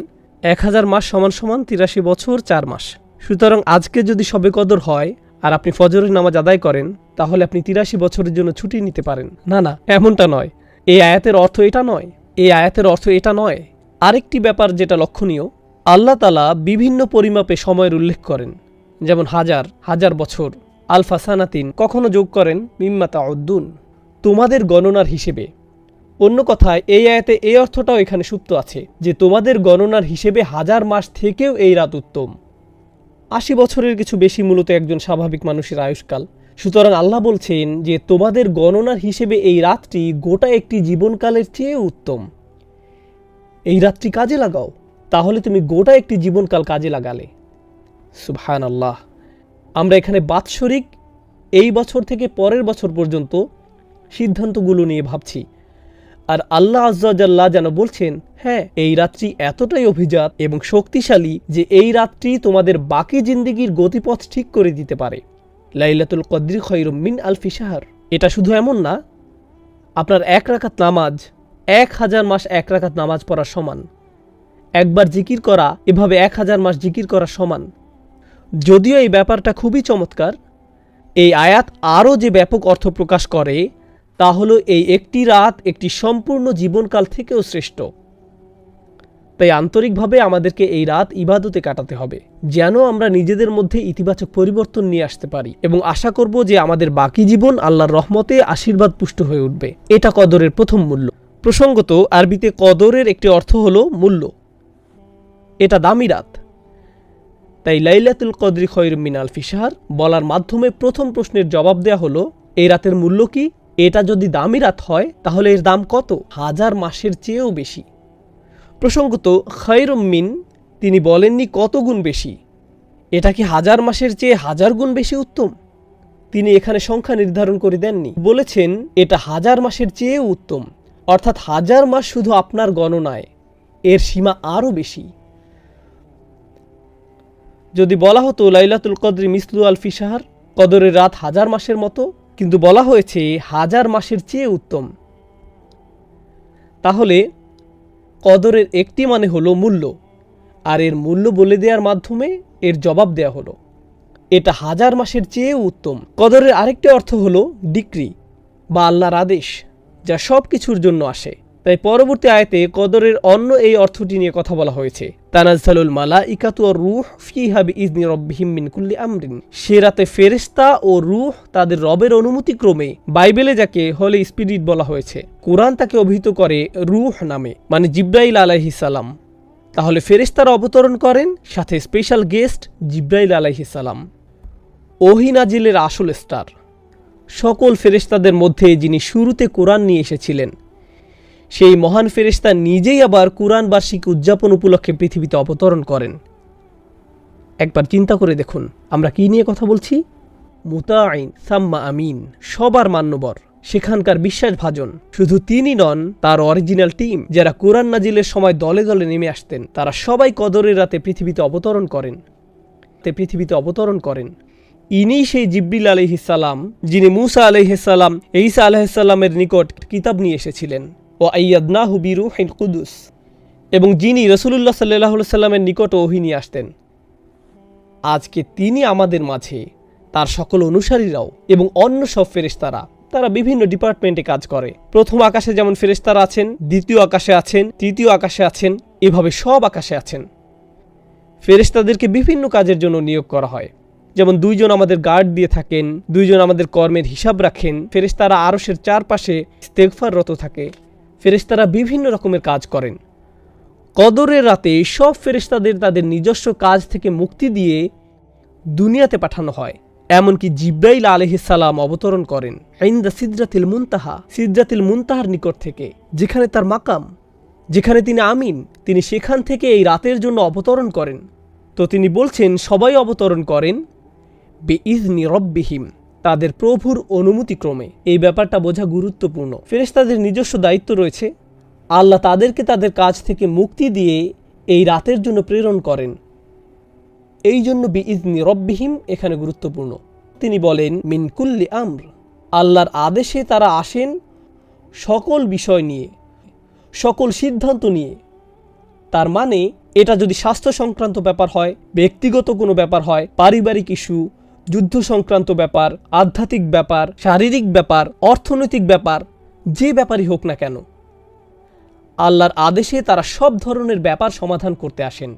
1000 মাস সমান সমান 83 বছর 4 মাস। সুতরাং আজকে যদি শবে কদর হয় আর আপনি ফজরের নামাজ আদায় করেন, তাহলে আপনি 83 বছরের জন্য ছুটি নিতে পারেন। না না, এমনটা নয়। এই আয়াতের অর্থ এটা নয়। আরেকটি ব্যাপার যেটা লক্ষণীয়, আল্লাহ তাআলা বিভিন্ন পরিমাপে সময়ের উল্লেখ করেন, যেমন হাজার বছর, আলফা সানাতিন, কখনো যোগ করেন মিম্মা তাউদ্দুন, তোমাদের গণনার হিসেবে। অন্য কথায় এই আয়াতে এই অর্থটাও এখানে সুপ্ত আছে যে তোমাদের গণনার হিসেবে 1000 মাস থেকেও এই রাত উত্তম। 80 বছরের কিছু বেশি মূলত একজন স্বাভাবিক মানুষের আয়ুষ্কাল। সুতরাং আল্লাহ বলছেন যে তোমাদের গণনার হিসেবে এই রাতটি গোটা একটি জীবনকালের চেয়ে উত্তম। এই রাতটি কাজে লাগাও, তাহলে তুমি গোটা একটি জীবনকাল কাজে লাগালে। সুবহানাল্লাহ। আমরা এখানে বাৎসরিক এই বছর থেকে পরের বছর পর্যন্ত সিদ্ধান্তগুলো নিয়ে ভাবছি। আর আল্লাহ আয্যা ওয়া জাল্লা যেন বলছেন, হ্যাঁ, এই রাত্রি এতটাই অভিজাত এবং শক্তিশালী যে এই রাত্রি তোমাদের বাকি জিন্দেগির গতিপথ ঠিক করে দিতে পারে। লাইলাতুল কদরি খায়রুম মিন আলফি শাহর। এটা শুধু এমন না, আপনার 1 রাকাত নামাজ 1000 মাস 1 রাকাত নামাজ পড়ার সমান। একবার জিকির করা এভাবে 1000 মাস জিকির করা সমান। যদিও এই ব্যাপারটা খুবই চমৎকার, এই আয়াত আরও যে ব্যাপক অর্থ প্রকাশ করে তা হলো এই একটি রাত একটি সম্পূর্ণ জীবনকাল থেকেও শ্রেষ্ঠ। তাই আন্তরিকভাবে আমাদেরকে এই রাত ইবাদতে কাটাতে হবে, যেন আমরা নিজেদের মধ্যে ইতিবাচক পরিবর্তন নিয়ে আসতে পারি এবং আশা করব যে আমাদের বাকি জীবন আল্লাহর রহমতে আশীর্বাদ পুষ্ট হয়ে উঠবে। এটা কদরের প্রথম মূল্য। প্রসঙ্গত, আরবিতে কদরের একটি অর্থ হলো মূল্য। এটা দামি রাত। তাই লাইলাতুল কদরি খায়রুম মিন আলফি শাহর বলার মাধ্যমে প্রথম প্রশ্নের জবাব দেয়া হলো, এই রাতের মূল্য কি? এটা যদি দামি রাত হয় তাহলে এর দাম কত? 1000 মাসের চেয়েও বেশি। প্রসঙ্গত, খায়রুম মিন তিনি বলেননি কত গুণ বেশি। এটা কি 1000 মাসের চেয়ে 1000 গুণ বেশি উত্তম? তিনি এখানে সংখ্যা নির্ধারণ করে দেননি, বলেছেন এটা 1000 মাসের চেয়েও উত্তম। অর্থাৎ 1000 মাস শুধু আপনার গণনায়, এর সীমা আরও বেশি। যদি বলা হতো লাইলাতুল কদরি মিসলু আলফি শাহর, কদরের রাত 1000 মাসের মতো, কিন্তু বলা হয়েছে 1000 মাসের চেয়ে উত্তম, তাহলে কদরের একটি মানে হলো মূল্য, আর এর মূল্য বলে দেওয়ার মাধ্যমে এর জবাব দেয়া হলো এটা 1000 মাসের চেয়েও উত্তম। কদরের আরেকটি অর্থ হলো ডিক্রি বা আল্লাহর আদেশ, যা সব কিছুর জন্য আসে। তাই পরবর্তী আয়াতে কদরের অন্য এই অর্থটি নিয়ে কথা বলা হয়েছে, তানাজ্জালুল মালাইকাতু ওয়ার রূহ ফিহা বিইজনি রাব্বিহিম মিন কুল্লি আমরিন। সে রাতে ফেরেশতা ও রূহ তাদের রবের অনুমতি ক্রমে, বাইবেলে যাকে হোলি স্পিরিট বলা হয়েছে, কুরআন তাকে অভিহিত করে রূহ নামে, মানে জিব্রাইল আলাইহিস সালাম। তাহলে ফেরেশতারা অবতরণ করেন, সাথে স্পেশাল গেস্ট জিব্রাইল আলাইহিস সালাম, ওহী নাজিলের আসল স্টার। সকল ফেরেশতাদের মধ্যে যিনি শুরুতে কোরআন নিয়ে এসেছিলেন, সেই মহান ফেরেশতা নিজেই আবার কুরআন বার্ষিকী উদযাপন উপলক্ষে পৃথিবীতে অবতরণ করেন। একবার চিন্তা করে দেখুন, আমরা কি নিয়ে কথা বলছি? মুতাঈন সাম্মা আমিন, সবার মান্যবর, সেখানকার বিশ্বাসভাজন। শুধু তিনি নন, তার অরিজিনাল টিম যারা কুরআন নাজিলের সময় দলে দলে নেমে আসতেন, তারা সবাই কদরের রাতে পৃথিবীতে অবতরণ করেন। ইনি সেই জিবরিল আলাইহিস সালাম, যিনি মূসা আলাইহিস সালাম, ঈসা আলাইহিস সালামের নিকট কিতাব নিয়ে এসেছিলেন, ও আইয়াদনাহু বিরূহিল কুদুস, এবং যিনি রাসূলুল্লাহ সাল্লাল্লাহু আলাইহি সাল্লামের নিকট ওহী নিয়ে আসতেন। আজকে তিনি আমাদের মাঝে, তার সকল অনুসারীরাও এবং অন্য সব ফেরেশতারা, তারা বিভিন্ন ডিপার্টমেন্টে কাজ করে। প্রথম আকাশে যেমন ফেরেশতারা আছেন, দ্বিতীয় আকাশে আছেন, তৃতীয় আকাশে আছেন, এভাবে সব আকাশে আছেন। ফেরেশতাদেরকে বিভিন্ন কাজের জন্য নিয়োগ করা হয়। যেমন 2 জন আমাদের গার্ড দিয়ে থাকেন, 2 জন আমাদের কর্মের হিসাব রাখেন। ফেরেশতারা আরশের চারপাশে ইস্তেগফাররত থাকে। ফেরেশতারা বিভিন্ন রকমের কাজ করেন। কদরের রাতে সব ফেরেশতাদের তাদের নিজস্ব কাজ থেকে মুক্তি দিয়ে দুনিয়াতে পাঠানো হয়। এমনকি জিব্রাইল আলাইহিস সালাম অবতরণ করেন ইনদা সিদরাতিল মুনতাহা, সিদরাতিল মুনতাহার নিকট থেকে, যেখানে তার মাকাম, যেখানে তিনি আমিন, তিনি সেখান থেকে এই রাতের জন্য অবতরণ করেন। তো তিনি বলছেন সবাই অবতরণ করেন বিইজনি রাব্বিহিম, তাদের প্রভুর অনুমতিক্রমে। এই ব্যাপারটা বোঝা গুরুত্বপূর্ণ। ফেরেশতাদের নিজস্ব দায়িত্ব রয়েছে। আল্লাহ তাদেরকে তাদের কাজ থেকে মুক্তি দিয়ে এই রাতের জন্য প্রেরণ করেন। এই জন্য বিইজনি রাব্বিহিম এখানে গুরুত্বপূর্ণ। তিনি বলেন মিন কুল্লি আমর, আল্লাহর আদেশে তারা আসেন সকল বিষয় নিয়ে, সকল সিদ্ধান্ত নিয়ে। তার মানে এটা যদি স্বাস্থ্য সংক্রান্ত ব্যাপার হয়, ব্যক্তিগত কোনো ব্যাপার হয়, পারিবারিক ইস্যু, যুদ্ধ সংক্রান্ত ব্যাপার, আধ্যাত্মিক ব্যাপার, শারীরিক ব্যাপার, অর্থনৈতিক ব্যাপার, যে ব্যাপারই হোক না কেন, আল্লাহর আদেশে তারা সব ধরনের ব্যাপার সমাধান করতে আসেন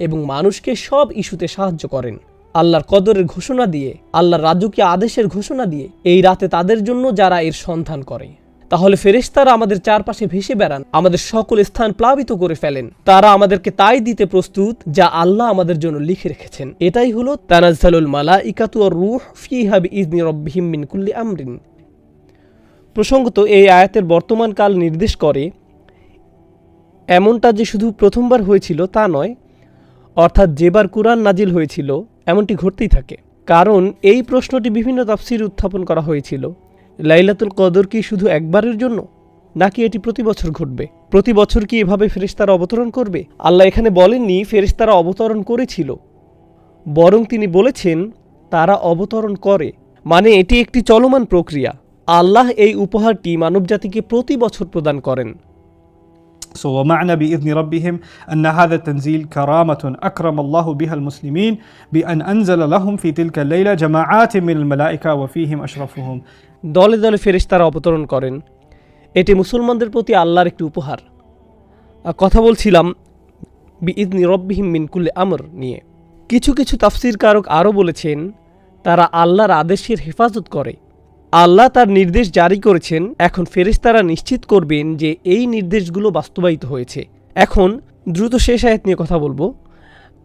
এবং মানুষকে সব ইস্যুতে সাহায্য করেন। আল্লাহর কদরের ঘোষণা দিয়ে, আল্লাহর রাজকীয় আদেশের ঘোষণা দিয়ে এই রাতে তাদের জন্য যারা এর সন্ধান করে। তাহলে ফেরেশতারা আমাদের চারপাশে ভেসে বেড়ান, আমাদের সকল স্থান প্লাবিত করে ফেলেন। তারা আমাদেরকে তাই দিতে প্রস্তুত যা আল্লাহ আমাদের জন্য লিখে রেখেছেন। এটাই হলো তানাজ্জালুল মালাইকাতু ওয়ার রূহ ফিহা বিইজনি রাব্বিহিম মিন কুল্লি আমরিন। প্রসঙ্গত, এই আয়াতের বর্তমান কাল নির্দেশ করে এমনটা যে শুধু প্রথমবার হয়েছিল তা নয়, অর্থাৎ যেবার কুরআন নাজিল হয়েছিল এমনটি ঘটতেই থাকে। কারণ এই প্রশ্নটি বিভিন্ন তাফসীরে উত্থাপন করা হয়েছিল, লাইলাতুল কদর কি শুধু একবারের জন্য? নাকি এটি প্রতি বছর ঘটবে? প্রতি বছর কি এভাবে ফেরেশতারা অবতরণ করবে? আল্লাহ এখানে বলেননি ফেরেশতারা অবতরণ করেছিল, বরং তিনি বলেছেন তারা অবতরণ করে, মানে এটি একটি চলমান প্রক্রিয়া। আল্লাহ এই উপহারটি মানবজাতিকে প্রতি বছর প্রদান করেন। So ومعنى بإذن ربهم أن هذا التنزيل كرامة أكرم الله بها المسلمين بأن أنزل لهم في تلك الليلة جماعات من الملائكة وفيهم أشرفهم. দলে দলে ফেরেশতারা অবতরণ করেন, এটি মুসলমানদের প্রতি আল্লাহর একটি উপহার। কথা বলছিলাম বিইذনি রব্বিহিম মিন কুল্লি আমর নিয়ে। কিছু কিছু তাফসীরকারক আরও বলেছেন তারা আল্লাহর আদেশের হেফাজত করে। আল্লাহ তার নির্দেশ জারি করেছেন, এখন ফেরেশতারা নিশ্চিত করবেন যে এই নির্দেশগুলো বাস্তবায়িত হয়েছে। এখন দ্রুত শেষ আয়াত নিয়ে কথা বলবো।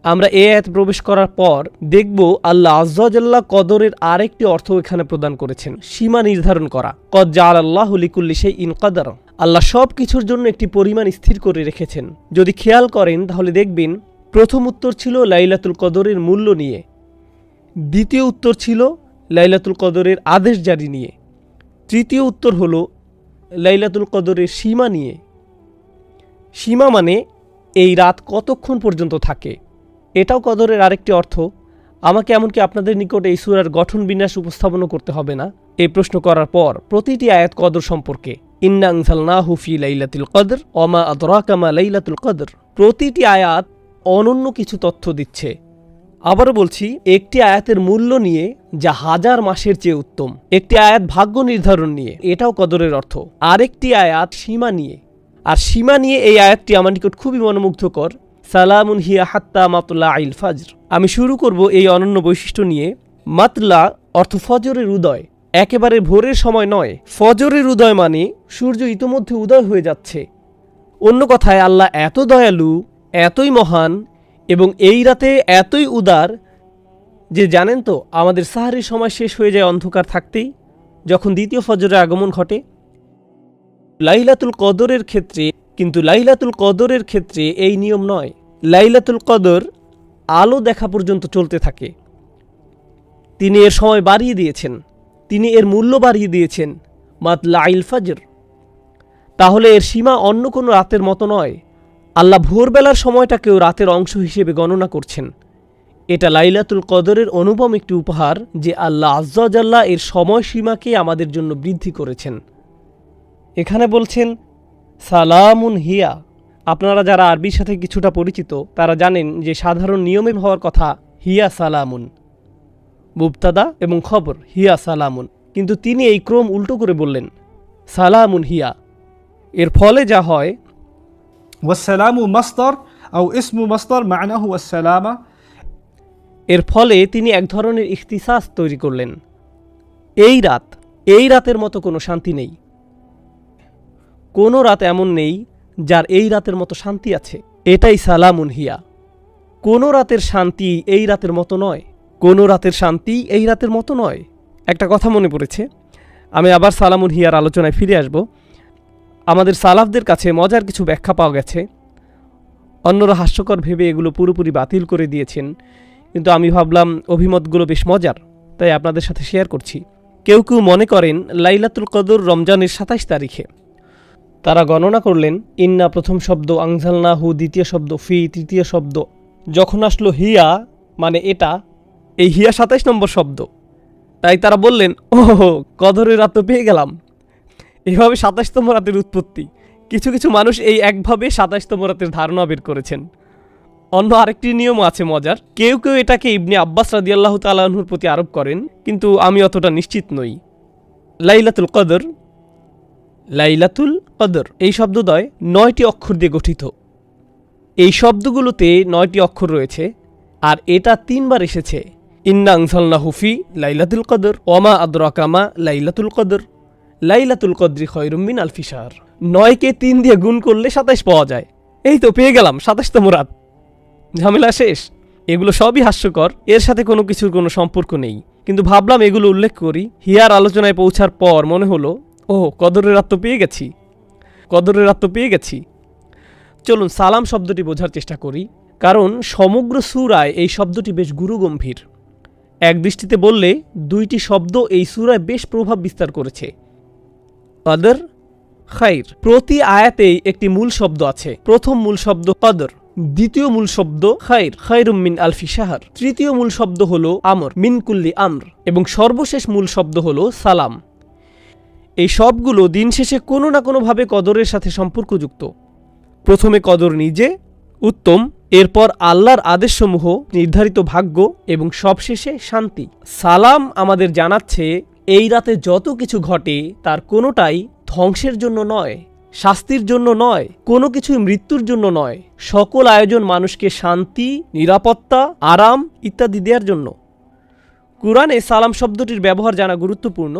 আমরা এই আয়াত প্রবেশ করার পর দেখব আল্লাহ আযজা ওয়া জাল্লা কদরের আরেকটি অর্থ এখানে প্রদান করেছেন, সীমা নির্ধারণ করা। কদ জাআলাল্লাহু লিকুল্লি শাইইন কদরা, আল্লাহ সব কিছুর জন্য একটি পরিমাণ স্থির করে রেখেছেন। যদি খেয়াল করেন তাহলে দেখবেন প্রথম উত্তর ছিল লাইলাতুল কদরের মূল্য নিয়ে, দ্বিতীয় উত্তর ছিল লাইলাতুল কদরের আদেশ জারি নিয়ে, তৃতীয় উত্তর হলো লাইলাতুল কদরের সীমা নিয়ে। সীমা মানে এই রাত কতক্ষণ পর্যন্ত থাকে, এটাও কদরের আরেকটি অর্থ। আমাকে এমনকি আপনাদের নিকট এই সূরার গঠন বিন্যাস উপস্থাপনও করতে হবে না। এই প্রশ্ন করার পর প্রতিটি আয়াত কদর সম্পর্কে, ইন্না আনজালনাহু ফি লাইলাতুল কদর ওয়া মা আদরাকা মা লাইলাতুল কদর, প্রতিটি আয়াত অনন্য কিছু তথ্য দিচ্ছে। আবারও বলছি, একটি আয়াতের মূল্য নিয়ে যা হাজার মাসের চেয়ে উত্তম, একটি আয়াত ভাগ্য নির্ধারণ নিয়ে, এটাও কদরের অর্থ, আরেকটি আয়াত সীমা নিয়ে। আর সীমা নিয়ে এই আয়াতটি আমার নিকট খুবই মনোমুগ্ধকর, সালামুন হিয়া হাত্তা মাতলা আইল ফাজর। আমি শুরু করব এই অনন্য বৈশিষ্ট্য নিয়ে। মাতলা অর্থ ফজরের উদয়, একেবারে ভোরের সময় নয়। ফজরের উদয় মানে সূর্য ইতোমধ্যে উদয় হয়ে যাচ্ছে। অন্য কথায় আল্লাহ এত দয়ালু, এতই মহান এবং এই রাতে এতই উদার যে জানেন তো আমাদের সাহারির সময় শেষ হয়ে যায় অন্ধকার থাকতেই, যখন দ্বিতীয় ফজরের আগমন ঘটে। লাইলাতুল কদরের ক্ষেত্রে কিন্তু লাইলাতুল কদরের ক্ষেত্রে এই নিয়ম নয়। লাইলাতুল কদর আলো দেখা পর্যন্ত চলতে থাকে। তিনি এর সময় বাড়িয়ে দিয়েছেন, তিনি এর মূল্য বাড়িয়ে দিয়েছেন মাতলা আইল ফাজর। তাহলে এর সীমা অন্য কোনো রাতের মতো নয়। আল্লাহ ভোরবেলার সময়টাকেও রাতের অংশ হিসেবে গণনা করছেন। এটা লাইলাতুল কদরের অনুপম একটি উপহার যে আল্লাহ আযজা ওয়া জাল্লা এর সময়সীমাকে আমাদের জন্য বৃদ্ধি করেছেন। এখানে বলছেন সালামুন হিয়া। আপনারা যারা আরবির সাথে কিছুটা পরিচিত তারা জানেন যে সাধারণ নিয়মে হওয়ার কথা হিয়া সালামুন, মুবতাদা এবং খবর হিয়া সালামুন, কিন্তু তিনি এই ক্রম উল্টো করে বললেন সালামুন হিয়া। এর ফলে যা হয়, والسلام مصدر أو اسم مصدر معناه السلامة, এর ফলে তিনি এক ধরনের ইখতিসাস তৈরি করলেন। এই রাতের মতো কোনো শান্তি নেই, কোনো রাত এমন নেই যার এই রাতের মতো শান্তি আছে। এটাই সালামুন হিয়া। কোনো রাতের শান্তি এই রাতের মতো নয়, কোনো রাতের শান্তি এই রাতের মতো নয়। একটা কথা মনে পড়েছে, আমি আবার সালামুন হিয়ার আলোচনায় ফিরে আসব। আমাদের সালাফদের কাছে মজার কিছু ব্যাখ্যা পাওয়া গেছে, অন্যরা হাস্যকর ভেবে এগুলো পুরোপুরি বাতিল করে দিয়েছেন, কিন্তু আমি ভাবলাম অভিমতগুলো বেশ মজার, তাই আপনাদের সাথে শেয়ার করছি। কেউ কেউ মনে করেন লাইলাতুল কদর রমজানের ২৭ তারিখে। তারা গণনা করলেন ইন্না প্রথম শব্দ, আনজালনাহু দ্বিতীয় শব্দ, ফি তৃতীয় শব্দ, যখন আসলো হিয়া মানে এটা, এই হিয়া ২৭ নম্বর শব্দ। তাই তারা বললেন ও কদরের রাত তো পেয়ে গেলাম। এভাবে ২৭তম রাতের উৎপত্তি। কিছু কিছু মানুষ এই একভাবে ২৭তম রাতের ধারণা বের করেছেন। অন্য আরেকটি নিয়ম আছে মজার, কেউ কেউ এটাকে ইবনে আব্বাস রাদিয়াল্লাহু তাআলা আনহুর প্রতি আরোপ করেন, কিন্তু আমি অতটা নিশ্চিত নই। লাইলাতুল কদর এই শব্দদ্বয় ৯টি অক্ষর দিয়ে গঠিত। এই শব্দগুলোতে ৯টি অক্ষর রয়েছে, আর এটা ৩বার এসেছে। ইন্না আনজালনাহু ফি লাইলাতুল কদর ওয়া মা আদরাকা মা লাইলাতুল কদর লাইলাতুল কদরি খায়রুম মিন আলফি শাহর। ৯কে ৩ দিয়ে গুণ করলে ২৭ পাওয়া যায়। এই তো পেয়ে গেলাম ২৭তম রাত, ঝামেলা শেষ। এগুলো সবই হাস্যকর, এর সাথে কোনো কিছুর কোনো সম্পর্ক নেই, কিন্তু ভাবলাম এগুলো উল্লেখ করি। হিয়ার আলোচনায় পৌঁছার পর মনে হলো ও কদরের রাত তো পেয়ে গেছি। চলুন সালাম শব্দটি বোঝার চেষ্টা করি, কারণ সমগ্র সূরায় এই শব্দটি বেশ গুরুগম্ভীর। এক দৃষ্টিতে বললে ২টি শব্দ এই সূরায় বেশ প্রভাব বিস্তার করেছে, কদর খাইর। প্রতি আয়াতেই একটি মূল শব্দ আছে। প্রথম মূল শব্দ কদর, দ্বিতীয় মূল শব্দ খাইর, খাইরুম মিন আলফি শাহর, তৃতীয় মূল শব্দ হলো আমর, মিন কুল্লি আমর, এবং সর্বশেষ মূল শব্দ হলো সালাম। এই সবগুলো দিন শেষে কোনো না কোনোভাবে কদরের সাথে সম্পর্কযুক্ত। প্রথমে কদর নিজে উত্তম, এরপর আল্লাহর আদেশসমূহ, নির্ধারিত ভাগ্য, এবং সবশেষে শান্তি। সালাম আমাদের জানাচ্ছে এই রাতে যত কিছু ঘটে তার কোনোটাই ধ্বংসের জন্য নয়, শাস্তির জন্য নয়, কোনো কিছুই মৃত্যুর জন্য নয়। সকল আয়োজন মানুষকে শান্তি, নিরাপত্তা, আরাম ইত্যাদি দেওয়ার জন্য। কুরআনে সালাম শব্দটির ব্যবহার জানা গুরুত্বপূর্ণ।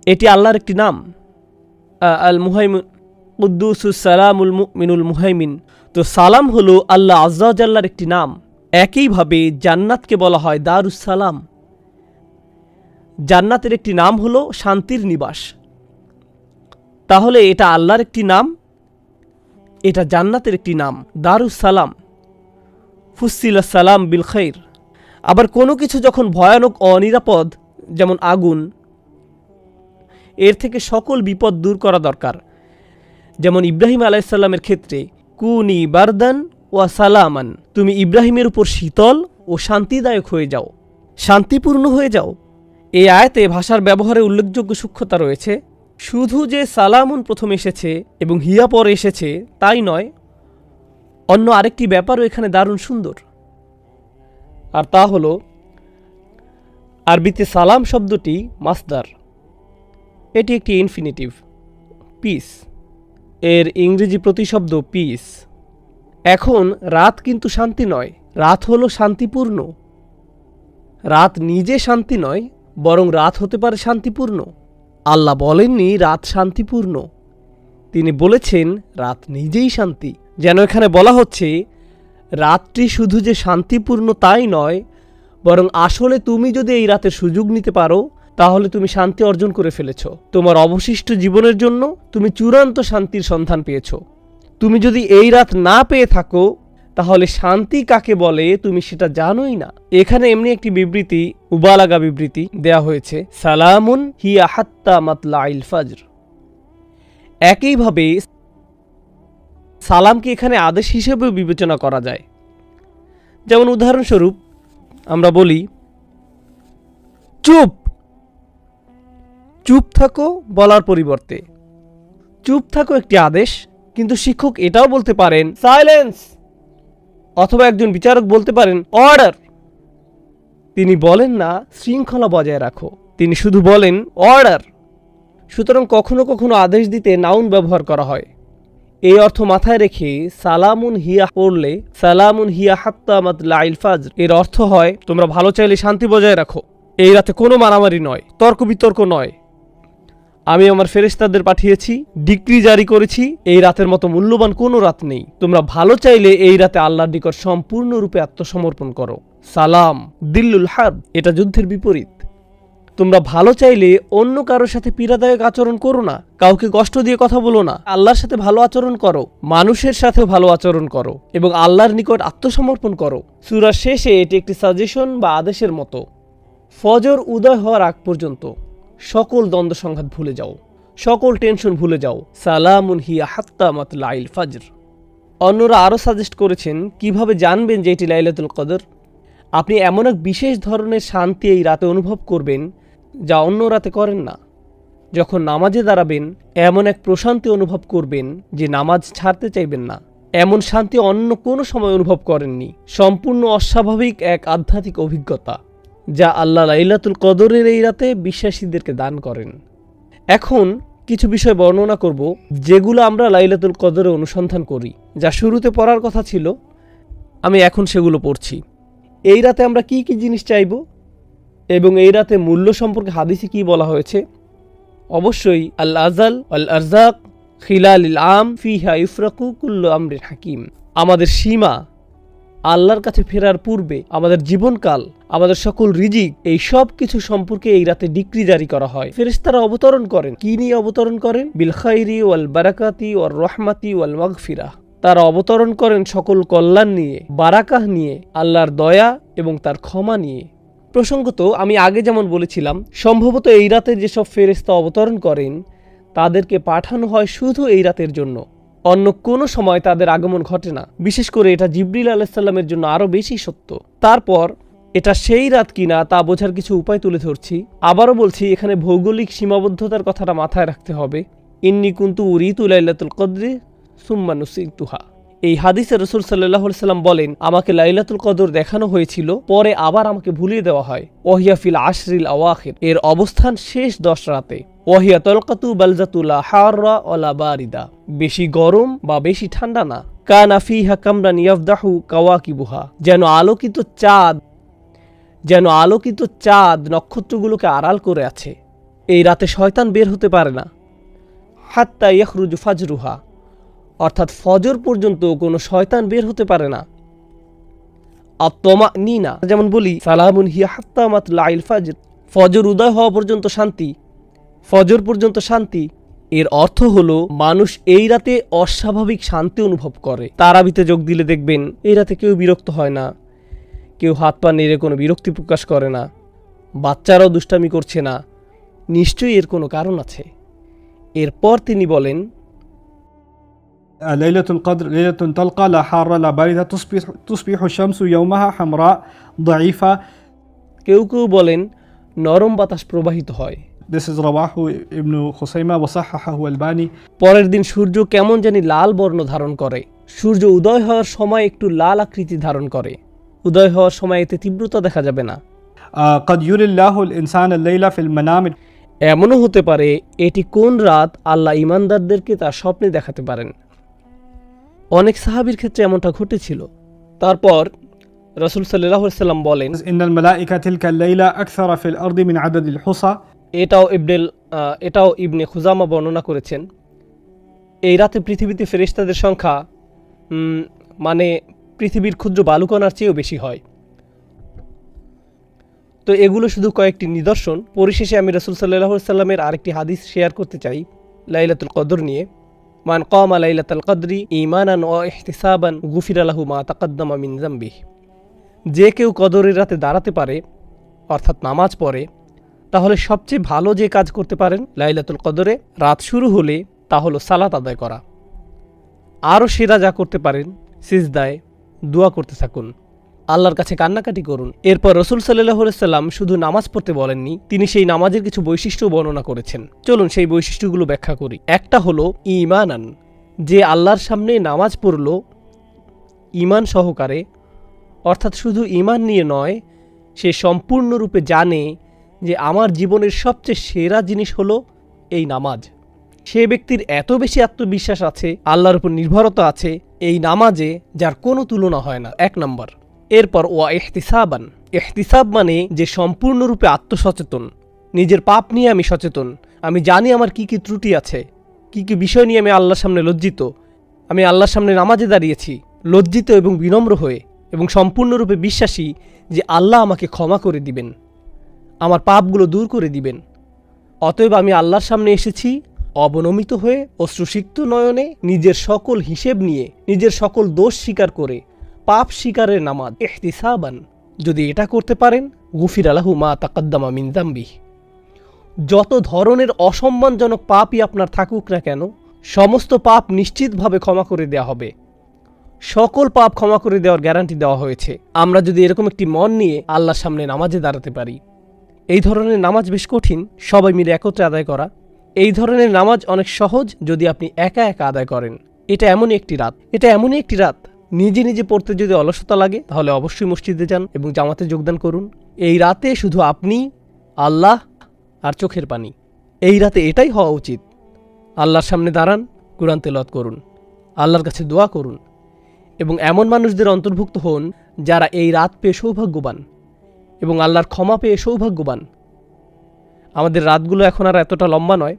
এটি আল্লাহর একটি নাম, আল মুহাইমিন, কুদ্দুসুস সালামুল মুমিনুল মুহাইমিন। তো সালাম হলো আল্লাহ আজ্জা ওয়া জাল্লার একটি নাম। একইভাবে জান্নাতকে বলা হয় দারুস সালাম। জান্নাতের একটি নাম হলো শান্তির নিবাস। তাহলে এটা আল্লাহর একটি নাম, এটা জান্নাতের একটি নাম, দারুস সালাম। ফুসিলা সালাম বিল খাইর। আবার কোনো কিছু যখন ভয়ানক অনিরাপদ, যেমন আগুন, এর থেকে সকল বিপদ দূর করা দরকার। যেমন ইব্রাহিম আলাইসাল্লামের ক্ষেত্রে কুনি বারদান ওয়া সালামান, তুমি ইব্রাহিমের উপর শীতল ও শান্তিদায়ক হয়ে যাও, শান্তিপূর্ণ হয়ে যাও। এই আয়াতে ভাষার ব্যবহারে উল্লেখযোগ্য সূক্ষ্মতা রয়েছে। শুধু যে সালামুন প্রথম এসেছে এবং হিয়া পরে এসেছে তাই নয়, অন্য আরেকটি ব্যাপারও এখানে দারুণ সুন্দর। আর তা হলো আরবিতে সালাম শব্দটি মাসদার, এটি একটি ইনফিনিটিভ, পিস, এর ইংরেজি প্রতিশব্দ পিস। এখন রাত কিন্তু শান্তি নয়, রাত হলো শান্তিপূর্ণ। রাত নিজে শান্তি নয়, বরং রাত হতে পারে শান্তিপূর্ণ। আল্লাহ বলেননি রাত শান্তিপূর্ণ, তিনি বলেছেন রাত নিজেই শান্তি। যেন এখানে বলা হচ্ছে রাতটি শুধু যে শান্তিপূর্ণ তাই নয়, বরং আসলে তুমি যদি এই রাতের সুযোগ নিতে পারো তাহলে তুমি শান্তি অর্জন করে ফেলেছ। তোমার অবশিষ্ট জীবনের জন্য তুমি চূড়ান্ত শান্তির সন্ধান পেয়েছ। তুমি যদি এই রাত না পেয়ে থাকো তাহলে শান্তি কাকে বলে তুমি সেটা জানোই না। এখানে এমনি একটি বিবৃতি, মুবালাগা বিবৃতি দেয়া হয়েছে, সালামুন হিয়া হাত্তা মাতলাইল ফাজর। একইভাবে সালামকে এখানে আদেশ হিসেবেও বিবেচনা করা যায়। যেমন উদাহরণস্বরূপ আমরা বলি চুপ, চুপ থাকো বলার পরিবর্তে চুপ থাকো একটি আদেশ, কিন্তু শিক্ষক এটাও বলতে পারেন সাইলেন্স, অথবা একজন বিচারক বলতে পারেন অর্ডার। তিনি বলেন না শৃঙ্খলা বজায় রাখো, তিনি শুধু বলেন অর্ডার। সুতরাং কখনো কখনো আদেশ দিতে নাউন ব্যবহার করা হয়। এই অর্থ মাথায় রেখে সালামুন হিয়া পড়লে সালামুন হিয়া হাত্তা মাতলাইল ফাজর এর অর্থ হয় তোমরা ভালো চাইলে শান্তি বজায় রাখো, এই রাতে কোনো মারামারি নয়, তর্ক বিতর্ক নয়। আমি আমার ফেরেশতাদের পাঠিয়েছি, ডিক্রি জারি করেছি, এই রাতের মতো মূল্যবান কোনো রাত নেই। তোমরা ভালো চাইলে এই রাতে আল্লাহর নিকট সম্পূর্ণরূপে আত্মসমর্পণ করো। সালাম দিল্লুল হার্ব, এটা যুদ্ধের বিপরীত। তোমরা ভালো চাইলে অন্য কারোর সাথে পীড়াদায়ক আচরণ করো না, কাউকে কষ্ট দিয়ে কথা বলো না, আল্লাহর সাথে ভালো আচরণ করো, মানুষের সাথেও ভালো আচরণ করো এবং আল্লাহর নিকট আত্মসমর্পণ করো। সূরার শেষে এটি একটি সাজেশন বা আদেশের মতো। ফজর উদয় হওয়ার আগ পর্যন্ত সকল দ্বন্দ্ব সংঘাত ভুলে যাও, সকল টেনশন ভুলে যাও। সালামুন হিয়া হাত্তা মাতলাইল ফাজর। অন্যরা আরও সাজেস্ট করেছেন কিভাবে জানবেন যে এটি লাইলাতুল কদর। আপনি এমন এক বিশেষ ধরনের শান্তি এই রাতে অনুভব করবেন যা অন্য রাতে করেন না। যখন নামাজে দাঁড়াবেন এমন এক প্রশান্তি অনুভব করবেন যে নামাজ ছাড়তে চাইবেন না। এমন শান্তি অন্য কোনো সময় অনুভব করেননি। সম্পূর্ণ অস্বাভাবিক এক আধ্যাত্মিক অভিজ্ঞতা যা আল্লাহ লাইলাতুল কদরের এই রাতে বিশ্বাসীদেরকে দান করেন। এখন কিছু বিষয় বর্ণনা করব যেগুলো আমরা লাইলাতুল কদরে অনুসন্ধান করি, যা শুরুতে পড়ার কথা ছিল, আমি এখন সেগুলো পড়ছি। এই রাতে আমরা কি কি জিনিস চাইব এবং এই রাতে মূল্য সম্পর্কে হাদিসে কি বলা হয়েছে। অবশ্যই আল আজাল আল আরজাক খিলালিল আম ফিহা ইফরাকু কুল্লু আমরিন হাকিম, আমাদের সীমা, আল্লাহর কাছে ফেরার পূর্বে আমাদের জীবনকাল, আমাদের সকল রিজিক, এই সব কিছু সম্পর্কে এই রাতে ডিক্রি জারি করা হয়। ফেরেশতারা অবতরণ করেন। কি নিয়ে অবতরণ করেন? বিল খাইরি ওয়াল বারাকাতি ওয়ার রহমাতি ওয়াল মাগফিরাহ। তারা অবতরণ করেন সকল কল্যাণ নিয়ে, বারাকাহ নিয়ে, আল্লাহর দয়া এবং তার ক্ষমা নিয়ে। প্রসঙ্গত আমি আগে যেমন বলেছিলাম, সম্ভবত এই রাতে যেসব ফেরেশতা অবতরণ করেন তাদেরকে পাঠানো হয় শুধু এই রাতের জন্য, অন্য কোনো সময় তাদের আগমন ঘটে না। বিশেষ করে এটা জিবরিল আলাইহিস সালামের জন্য আরও বেশি সত্য। তারপর এটা সেই রাত কিনা তা বোঝার কিছু উপায় তুলে ধরছি। আবারও বলছি, এখানে ভৌগোলিক সীমাবদ্ধতার কথাটা মাথায় রাখতে হবে। ইন্নী কুনতু উরিতু লাইলাতুল কদরি সুম্মা নুসিতুহা। এই হাদিসে রাসূল সাল্লাল্লাহু আলাইহি সাল্লাম বলেন, আমাকে লাইলাতুল কদর দেখানো হয়েছিল, পরে আবার আমাকে ভুলিয়ে দেওয়া হয়। ওয়াহিয়া ফিল আশরিল আওয়াখির, এর অবস্থান শেষ 10 রাতে। ওয়াহিয়া তলকাতু বালজাতুলা হাররা ওয়ালা বারিদা, বেশি গরম বা বেশি ঠান্ডা না। কানা ফিহা কামরান ইয়াফদাহু কাওয়াকিবুহা, যেন আলোকিত চাঁদ নক্ষত্রগুলোকে আড়াল করে আছে। এই রাতে শয়তান বের হতে পারে না। হাত্তা ইয়াখরুজু ফাজরুহা, অর্থাৎ ফজর পর্যন্ত কোনো শয়তান বের হতে পারে না। আত্মামানিনা, যেমন বলি সালামুন হিয়া হাত্তা মাতলাইল ফাজর, ফজর উদয় হওয়া পর্যন্ত শান্তি, ফজর পর্যন্ত শান্তি। এর অর্থ হলো মানুষ এই রাতে অস্বাভাবিক শান্তি অনুভব করে। তারাবিতে যোগ দিলে দেখবেন এই রাতে কেউ বিরক্ত হয় না, কেউ হাত পা নেড়ে কোনো বিরক্তি প্রকাশ করে না, বাচ্চারাও দুষ্টামি করছে না। নিশ্চয়ই এর কোনো কারণ আছে। এরপর তিনি বলেন, ليلة القدر ليلة تلقى لا حارة لا باردة تصبح الشمس يومها حمراء ضعيفة. কেউ কেউ বলেন নরম বাতাস প্রবাহিত হয়। This is رواه ابن خزيمة وصححه الألباني. পরের দিন সূর্য কেমন জানি লাল বর্ণ ধারণ করে। সূর্য উদয় হওয়ার সময় একটু লাল আকৃতি ধারণ করে। উদয় হওয়ার সময় এতে তীব্রতা দেখা যাবে না। قد يري الله الإنسان الليلة في المنام. এমনও হতে পারে এটি কোন রাত আল্লাহ ঈমানদারদেরকে তার স্বপ্নে দেখাতে পারেন। অনেক সাহাবীর ক্ষেত্রে এমনটা ঘটেছিল। তারপর রাসূল সাল্লাল্লাহু আলাইহি সাল্লাম বলেন, إن الملائكة تلك الليلة أكثر في الأرض من عدد الحصى. এটাও ইবনে খুজামা বর্ণনা করেছেন। এই রাতে পৃথিবীতে ফেরেশতাদের সংখ্যা মানে পৃথিবীর ক্ষুদ্র বালুকণার চেয়েও বেশি হয়। তো এগুলো শুধু কয়েকটি নিদর্শন। পরিশেষে আমি রাসূল সাল্লাল্লাহু আলাইহি সাল্লামের আরেকটি হাদিস শেয়ার করতে চাই লাইলাতুল কদর নিয়ে। মান কামা লাইলাতুল কদরি ঈমানান ওয়া ইহতিসাবান গুফিরা লাহু মা তাকাদ্দামা মিন যামবিহি। যে কেউ কদরের রাতে দাঁড়াতে পারে, অর্থাৎ নামাজ পড়ে, তাহলে সবচেয়ে ভালো যে কাজ করতে পারেন লাইলাতুল কদরে রাত শুরু হলে তা হলো সালাত আদায় করা। আরও সেরা যা করতে পারেন সিজদায় দোয়া করতে থাকুন, আল্লাহর কাছে কান্নাকাটি করুন। এরপর রাসূল সাল্লাল্লাহু আলাইহি সাল্লাম শুধু নামাজ পড়তে বলেননি, তিনি সেই নামাজের কিছু বৈশিষ্ট্য বর্ণনা করেছেন। চলুন সেই বৈশিষ্ট্যগুলো ব্যাখ্যা করি। একটা হলো ঈমানান, যে আল্লাহর সামনে নামাজ পড়ল ঈমান সহকারে, অর্থাৎ শুধু ঈমান নিয়ে নয়, সে সম্পূর্ণরূপে জানে যে আমার জীবনের সবচেয়ে সেরা জিনিস হলো এই নামাজ। সে ব্যক্তির এত বেশি আত্মবিশ্বাস আছে, আল্লাহর উপর নির্ভরতা আছে এই নামাজে, যার কোনো তুলনা হয় না। 1 নম্বর। এরপর ওয়া ইহতিসাবান, ইহতিসাব মানে যে সম্পূর্ণরূপে আত্মসচেতন, নিজের পাপ নিয়ে আমি সচেতন, আমি জানি আমার কি কি ত্রুটি আছে, কি কি বিষয় নিয়ে আমি আল্লাহর সামনে লজ্জিত। আমি আল্লাহর সামনে নামাজে দাঁড়িয়েছি লজ্জিত এবং বিনম্র হয়ে, এবং সম্পূর্ণরূপে বিশ্বাসী যে আল্লাহ আমাকে ক্ষমা করে দিবেন, আমার পাপগুলো দূর করে দিবেন। অতএব আমি আল্লাহর সামনে এসেছি অবনমিত হয়ে, অশ্রুসিক্ত নয়নে, নিজের সকল হিসেব নিয়ে, নিজের সকল দোষ স্বীকার করে, পাপ স্বীকারের নামাজ ইহতিসাবান। যদি এটা করতে পারেন গুফিরা লাহু মা তাকাদ্দামা মিন যামবিহি, যত ধরনের অসম্মানজনক পাপই আপনার থাকুক না কেন, সমস্ত পাপ নিশ্চিতভাবে ক্ষমা করে দেওয়া হবে। সকল পাপ ক্ষমা করে দেওয়ার গ্যারান্টি দেওয়া হয়েছে আমরা যদি এরকম একটি মন নিয়ে আল্লাহর সামনে নামাজে দাঁড়াতে পারি। এই ধরনের নামাজ বেশ কঠিন সবাই মিলে একত্রে আদায় করা। এই ধরনের নামাজ অনেক সহজ যদি আপনি একা একা আদায় করেন। এটা এমনই একটি রাত নিজে নিজে পড়তে যদি অলসতা লাগে তাহলে অবশ্যই মসজিদে যান এবং জামাতে যোগদান করুন। এই রাতে শুধু আপনি, আল্লাহ আর চোখের পানি। এই রাতে এটাই হওয়া উচিত। আল্লাহর সামনে দাঁড়ান, কুরআন তেলাওয়াত করুন, আল্লাহর কাছে দোয়া করুন, এবং এমন মানুষদের অন্তর্ভুক্ত হন যারা এই রাত পেয়ে সৌভাগ্যবান এবং আল্লাহর ক্ষমা পেয়ে সৌভাগ্যবান। আমাদের রাতগুলো এখন আর এতটা লম্বা নয়,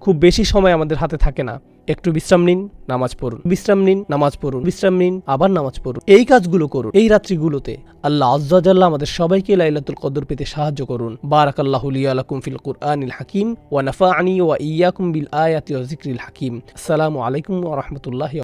খুব বেশি সময় আমাদের হাতে থাকে না। একটু বিশ্রাম নিন, নামাজ পড়ুন, বিশ্রাম নিন, নামাজ পড়ুন, বিশ্রাম নিন, আবার নামাজ পড়ুন। এই কাজগুলো করুন এই রাত্রিগুলোতে। আল্লাহ আজ্জা জাল্লাহ আমাদের সবাইকে লাইলাতুল কদর পেতে সাহায্য করুন। বারাকাল্লাহু লি ওয়া লাকুম ফিল কুরআনিল হাকিম ওয়া নাফা'নি ওয়া ইয়্যাকুম বিল আয়াতি ওয়া যিকরিল হাকিম। আসসালামু আলাইকুম ওয়া রাহমাতুল্লাহি।